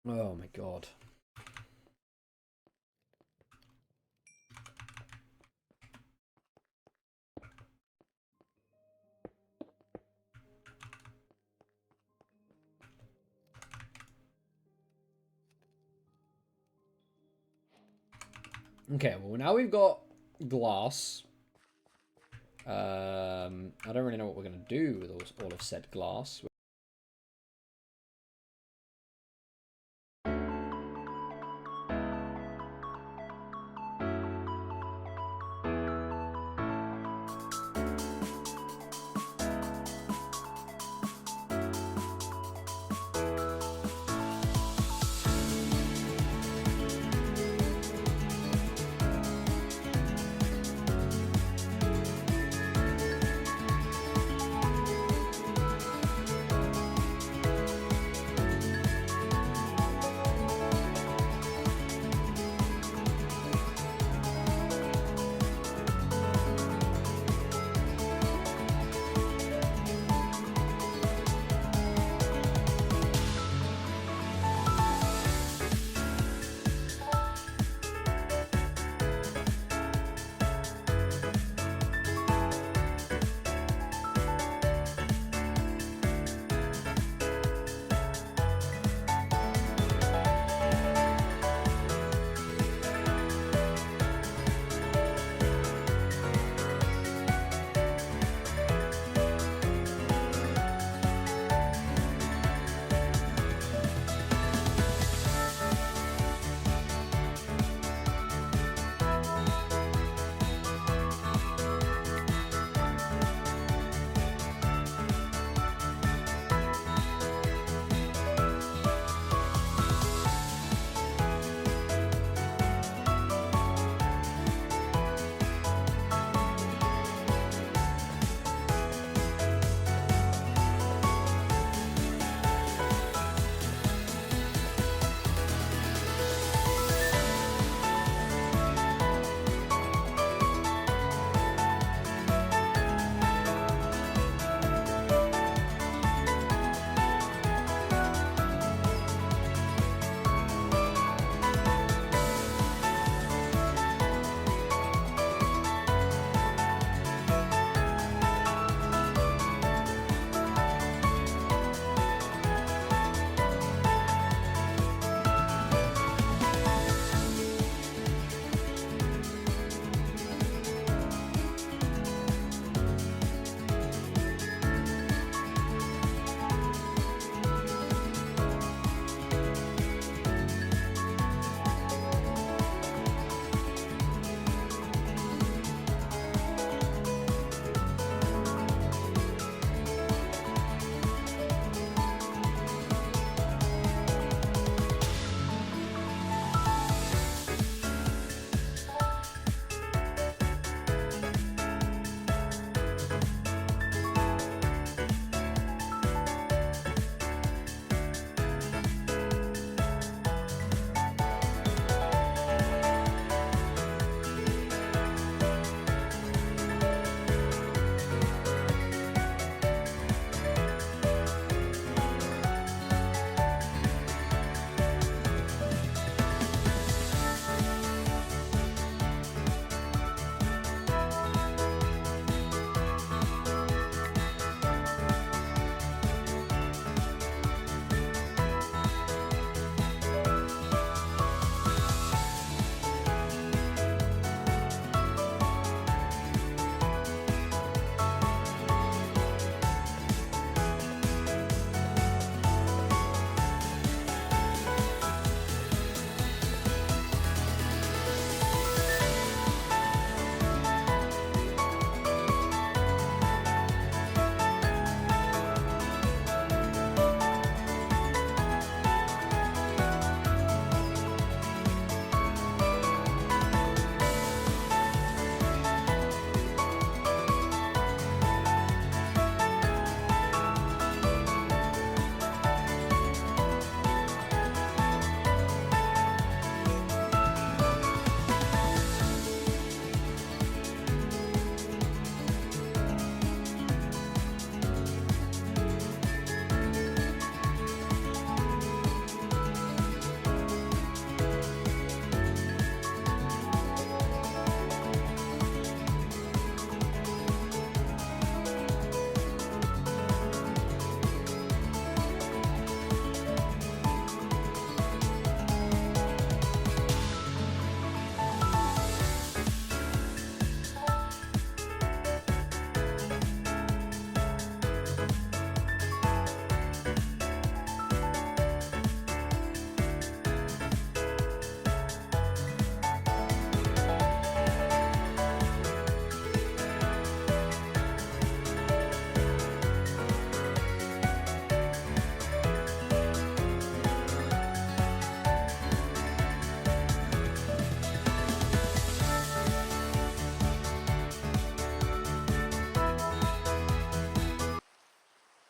Oh my god. Okay, well now we've got glass. I don't really know what we're going to do with all of said glass.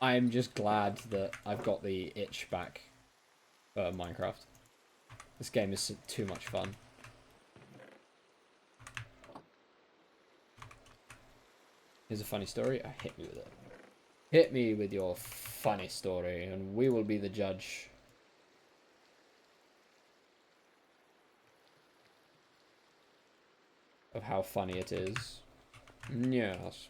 I'm just glad that I've got the itch back for Minecraft. This game is too much fun. Here's a funny story. Hit me with it. Hit me with your funny story, and we will be the judge. Of how funny it is. Yes.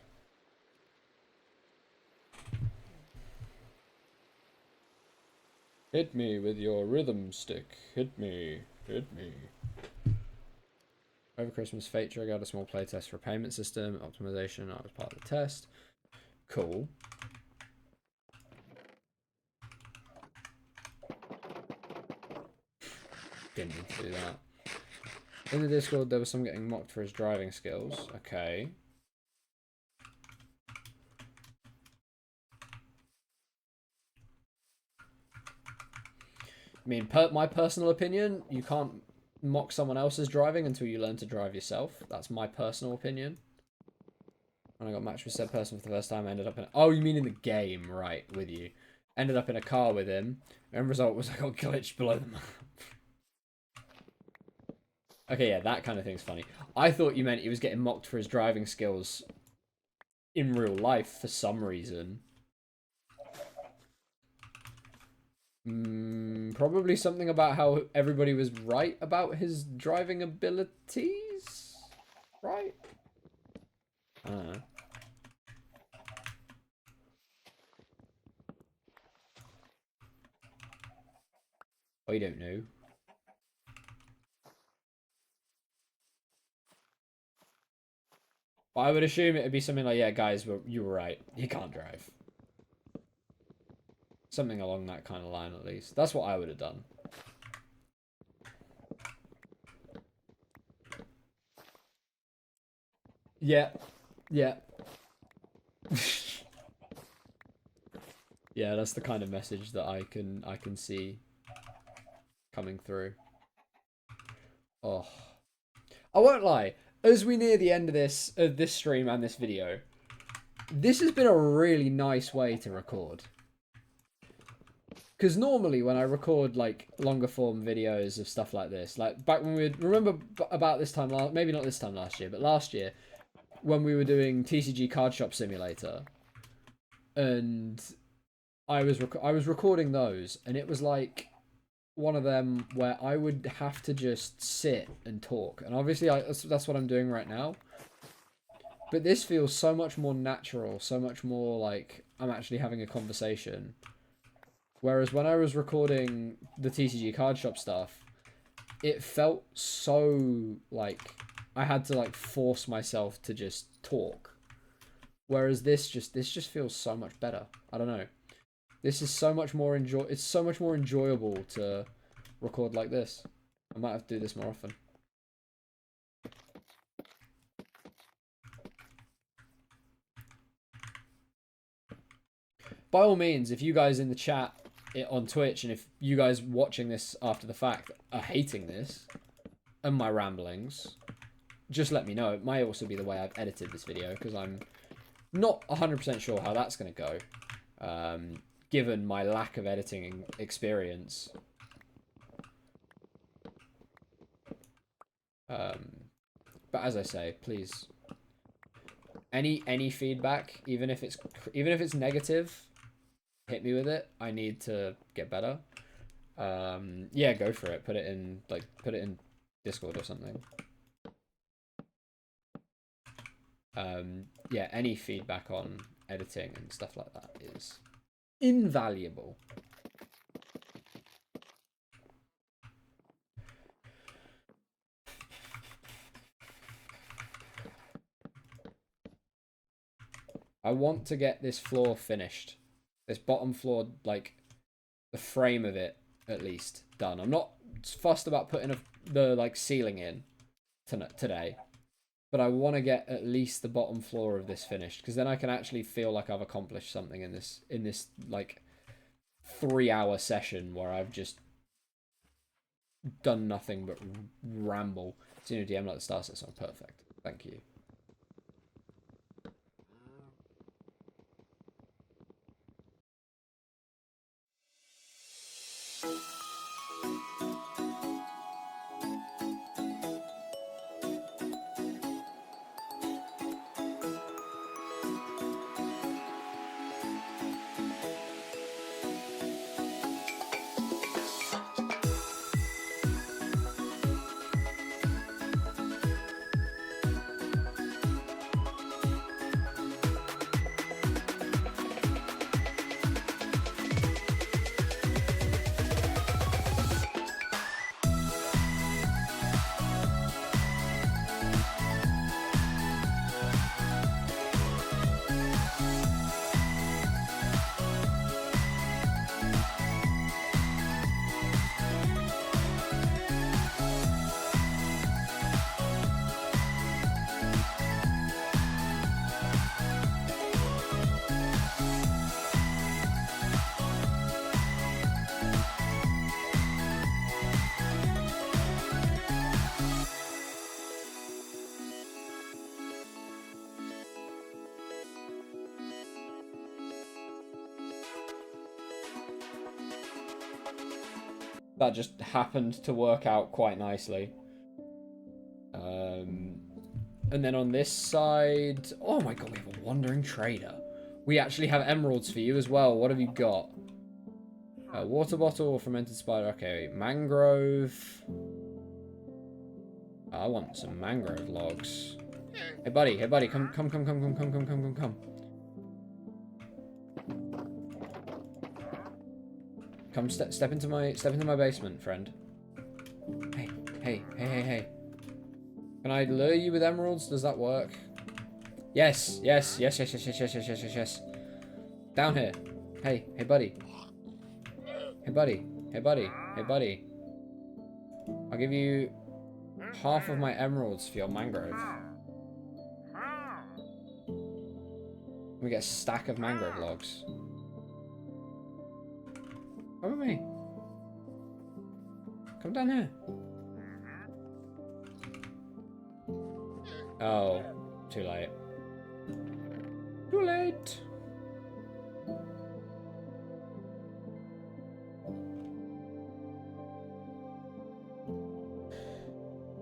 Hit me with your rhythm stick. Hit me. Hit me. Over Christmas, Fate Trigger had a small playtest for a payment system optimization. I was part of the test. Cool. Didn't need to do that. In the Discord, there was someone getting mocked for his driving skills. Okay. I mean, my personal opinion, you can't mock someone else's driving until you learn to drive yourself. That's my personal opinion. When I got matched with said person for the first time, I ended up in... Oh, you mean in the game, right, with you. Ended up in a car with him. End result was I got glitched below the map. Okay, yeah, that kind of thing's funny. I thought you meant he was getting mocked for his driving skills in real life for some reason. Probably something about how everybody was right about his driving abilities? Right? I don't know. I don't know. But I would assume it would be something like, yeah, guys, you were right. He can't drive. Something along that kind of line, at least. That's what I would have done. Yeah. Yeah. Yeah, that's the kind of message that I can see coming through. Oh. I won't lie. As we near the end of this stream and this video, this has been a really nice way to record. Because normally when I record like longer form videos of stuff like this, like back when we remember about this time, maybe not this time last year, but last year when we were doing TCG Card Shop Simulator, and I was recording those, and it was like one of them where I would have to just sit and talk, and obviously that's what I'm doing right now. But this feels so much more natural, so much more like I'm actually having a conversation. Whereas when I was recording the TCG Card Shop stuff, it felt so like I had to like force myself to just talk. Whereas this just feels so much better. I don't know. This is so much more it's so much more enjoyable to record like this. I might have to do this more often. By all means, if you guys in the chat on Twitch, and if you guys watching this after the fact are hating this and my ramblings, just let me know. It might also be the way I've edited this video, because I'm not 100% sure how that's going to go, given my lack of editing experience. But as I say, please, any feedback, even if it's negative, hit me with it. I need to get better. Yeah, go for it. Put it in Discord or something. Yeah, any feedback on editing and stuff like that is invaluable. I want to get this floor finished. This bottom floor, like, the frame of it, at least, done. I'm not fussed about putting the, like, ceiling in today. But I want to get at least the bottom floor of this finished, because then I can actually feel like I've accomplished something in this like 3-hour session where I've just done nothing but ramble. Seeing a DM like the Star Set song, perfect. Thank you. That just happened to work out quite nicely. And then on this side... Oh my god, we have a wandering trader. We actually have emeralds for you as well. What have you got? A water bottle or fermented spider. Okay, mangrove. I want some mangrove logs. Hey buddy, come. Come step into my basement, friend. Hey. Can I lure you with emeralds? Does that work? Yes. Down here. Hey buddy. Hey buddy. I'll give you half of my emeralds for your mangrove. We get a stack of mangrove logs. Come with me. Come down here. Oh, too late. Too late.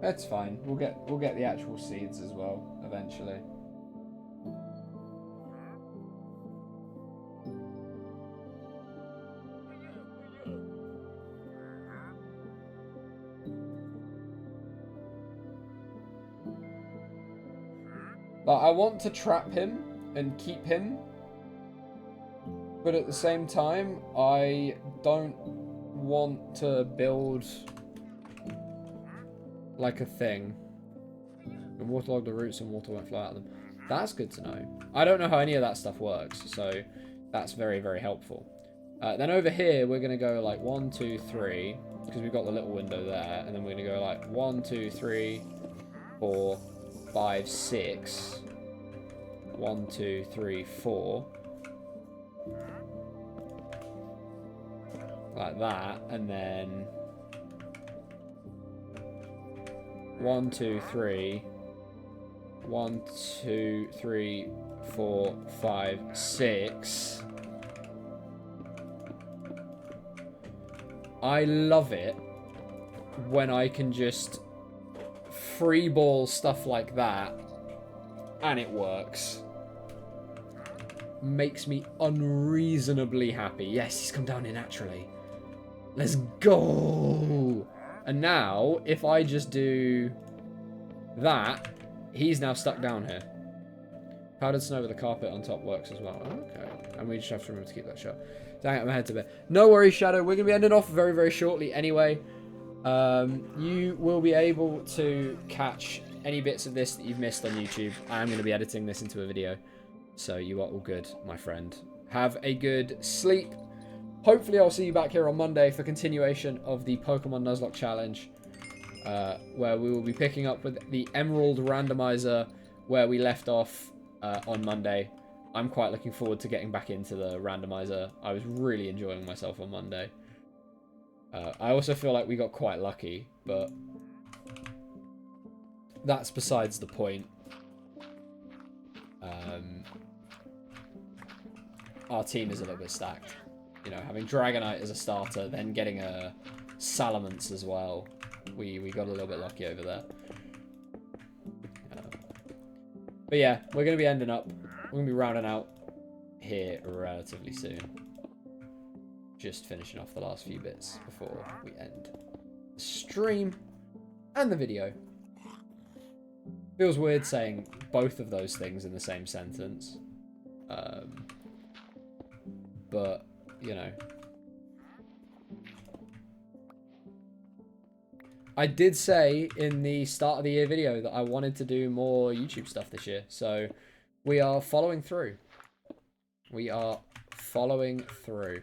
That's fine. We'll get the actual seeds as well eventually. But I want to trap him and keep him, but at the same time, I don't want to build like a thing. And waterlog the roots and water won't flow out of them. That's good to know. I don't know how any of that stuff works, so that's very, very helpful. Then over here, we're going to go like 1, 2, 3, because we've got the little window there, and then we're going to go like 1, 2, 3, 4, 5, 6. 1, 2, 3, 4. Like that, and then 1, 2, 3. 1, 2, 3, 4, 5, 6. I love it when I can just free ball stuff like that and it works. Makes me unreasonably happy. Yes, he's come down here naturally. Let's go! And now, if I just do that, he's now stuck down here. Powdered snow with a carpet on top works as well. Okay. And we just have to remember to keep that shut. Dang it, my head's a bit. No worries, Shadow. We're going to be ending off very, very shortly anyway. You will be able to catch any bits of this that you've missed on YouTube. I'm going to be editing this into a video. So you are all good, my friend. Have a good sleep. Hopefully I'll see you back here on Monday for continuation of the Pokemon Nuzlocke Challenge. Where we will be picking up with the Emerald Randomizer where we left off on Monday. I'm quite looking forward to getting back into the randomizer. I was really enjoying myself on Monday. I also feel like we got quite lucky, but that's besides the point. Our team is a little bit stacked. You know, having Dragonite as a starter, then getting a Salamence as well. We got a little bit lucky over there. But yeah, we're going to be ending up. We're going to be rounding out here relatively soon. Just finishing off the last few bits before we end the stream and the video. Feels weird saying both of those things in the same sentence. But, you know. I did say in the start of the year video that I wanted to do more YouTube stuff this year. So we are following through. We are following through.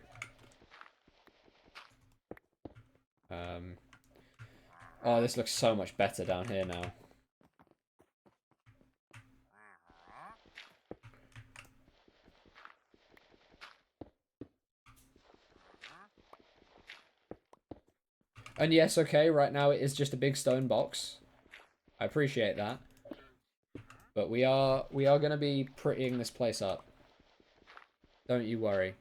Oh, this looks so much better down here now. And yes, okay, right now it is just a big stone box. I appreciate that. But we are going to be prettying this place up. Don't you worry.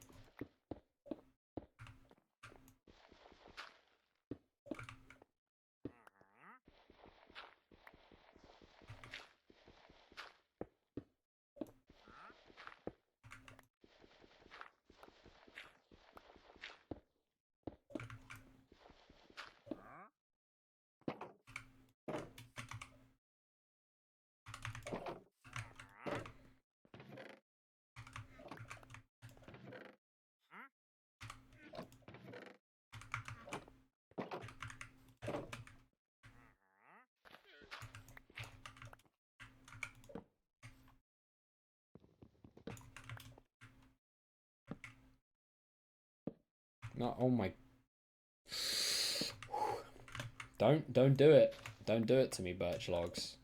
No, oh my. Don't do it. Don't do it to me, birch logs.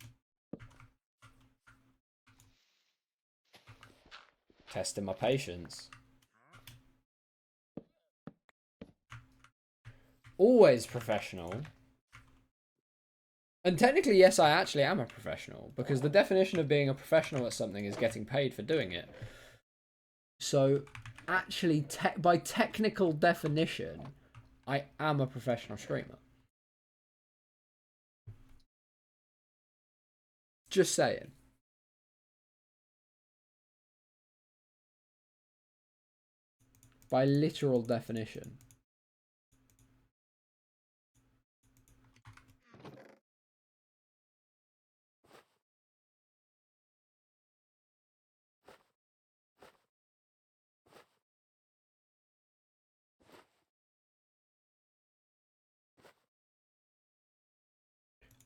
Testing my patience. Always professional. And technically, yes, I actually am a professional, because the definition of being a professional at something is getting paid for doing it. So, actually, by technical definition, I am a professional streamer. Just saying. By literal definition.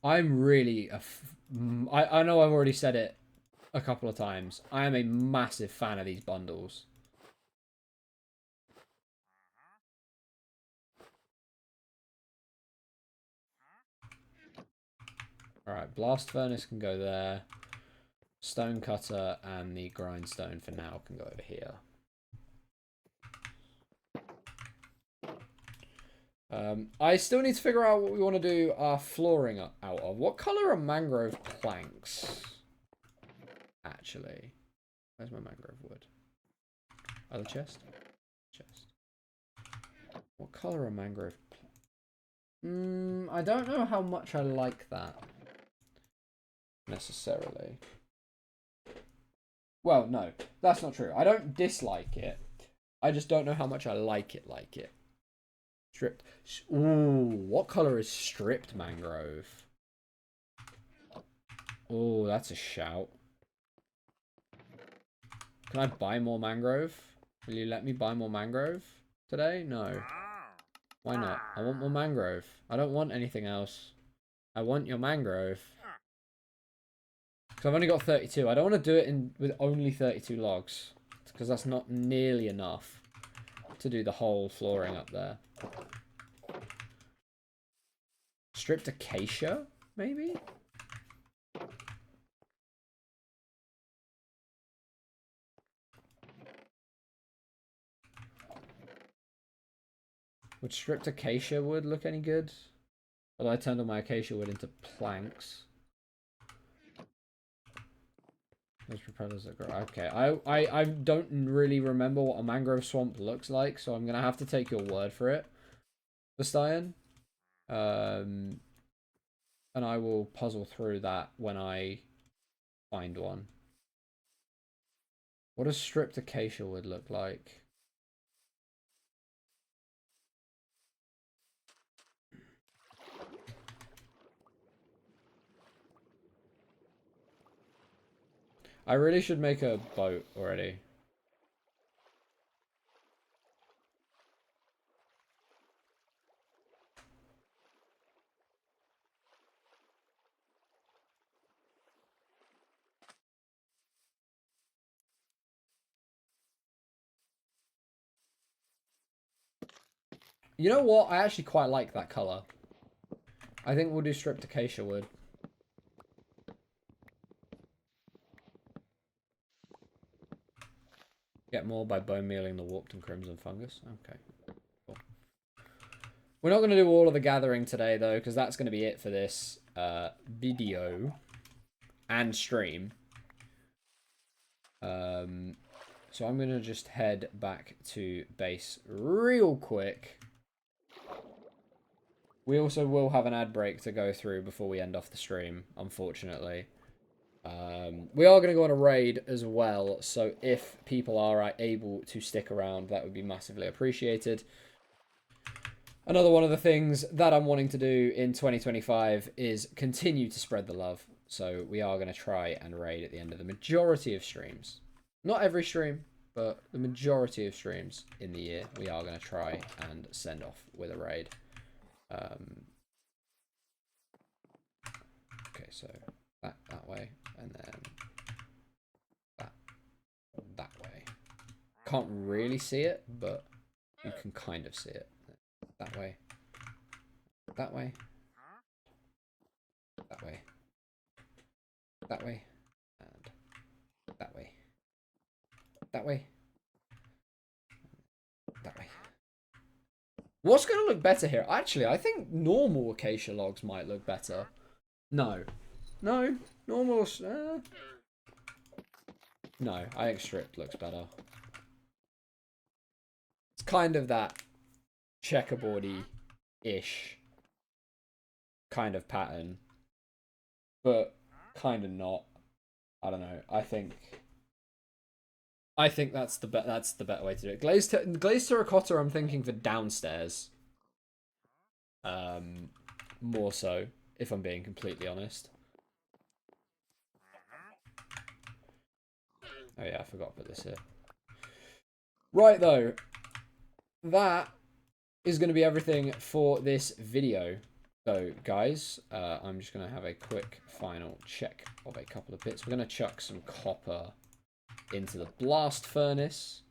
I'm really I know I've already said it a couple of times. I am a massive fan of these bundles. Alright, blast furnace can go there. Stone cutter and the grindstone for now can go over here. I still need to figure out what we want to do our flooring out of. What colour are mangrove planks? Actually. Where's my mangrove wood? Other chest? Chest. What colour are mangrove planks? I don't know how much I like that. Necessarily. Well, no. That's not true. I don't dislike it. I just don't know how much I like it. Stripped. Ooh, what colour is stripped mangrove? Oh, that's a shout. Can I buy more mangrove? Will you let me buy more mangrove today? No. Why not? I want more mangrove. I don't want anything else. I want your mangrove. Because I've only got 32. I don't want to do it with only 32 logs. Because that's not nearly enough to do the whole flooring up there. Stripped acacia, maybe? Would stripped acacia wood look any good? Although I turned all my acacia wood into planks. Those propellers are great. Okay, I don't really remember what a mangrove swamp looks like, so I'm gonna have to take your word for it, Bastian. And I will puzzle through that when I find one. What does stripped acacia wood look like? I really should make a boat already. You know what? I actually quite like that color. I think we'll do stripped acacia wood. Get more by bone mealing the warped and crimson fungus. Okay. Cool. We're not going to do all of the gathering today, though, because that's going to be it for this video and stream. So I'm going to just head back to base real quick. We also will have an ad break to go through before we end off the stream, unfortunately. We are going to go on a raid as well, so if people are able to stick around, that would be massively appreciated. Another one of the things that I'm wanting to do in 2025 is continue to spread the love. So we are going to try and raid at the end of the majority of streams. Not every stream, but the majority of streams in the year, we are going to try and send off with a raid. Okay, so that way, and then that way. Can't really see it, but You can kind of see it. That way. That way. That way. That way. And that way. That way. That way. What's going to look better here? Actually, I think normal acacia logs might look better. No. No. Normal... No, I think stripped looks better. It's kind of that checkerboardy-ish kind of pattern. But kind of not. I don't know. I think that's the better way to do it. Glazed terracotta, I'm thinking for downstairs. More so, if I'm being completely honest. Oh yeah, I forgot to put this here. Right though, that is going to be everything for this video. So guys, I'm just going to have a quick final check of a couple of bits. We're going to chuck some copper into the blast furnace.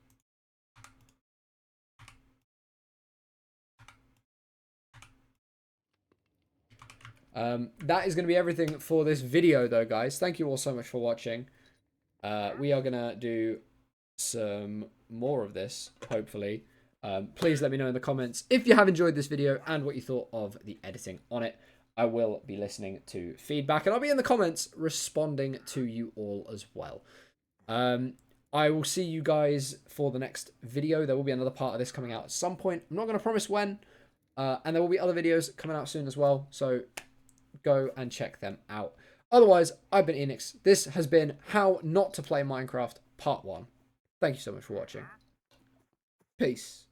That is going to be everything for this video though, guys. Thank you all so much for watching. We are going to do some more of this, hopefully. Please let me know in the comments if you have enjoyed this video and what you thought of the editing on it. I will be listening to feedback and I'll be in the comments responding to you all as well. I will see you guys for the next video. There will be another part of this coming out at some point. I'm not going to promise when. And there will be other videos coming out soon as well. So go and check them out. Otherwise, I've been Enix. This has been How Not to Play Minecraft Part 1. Thank you so much for watching. Peace.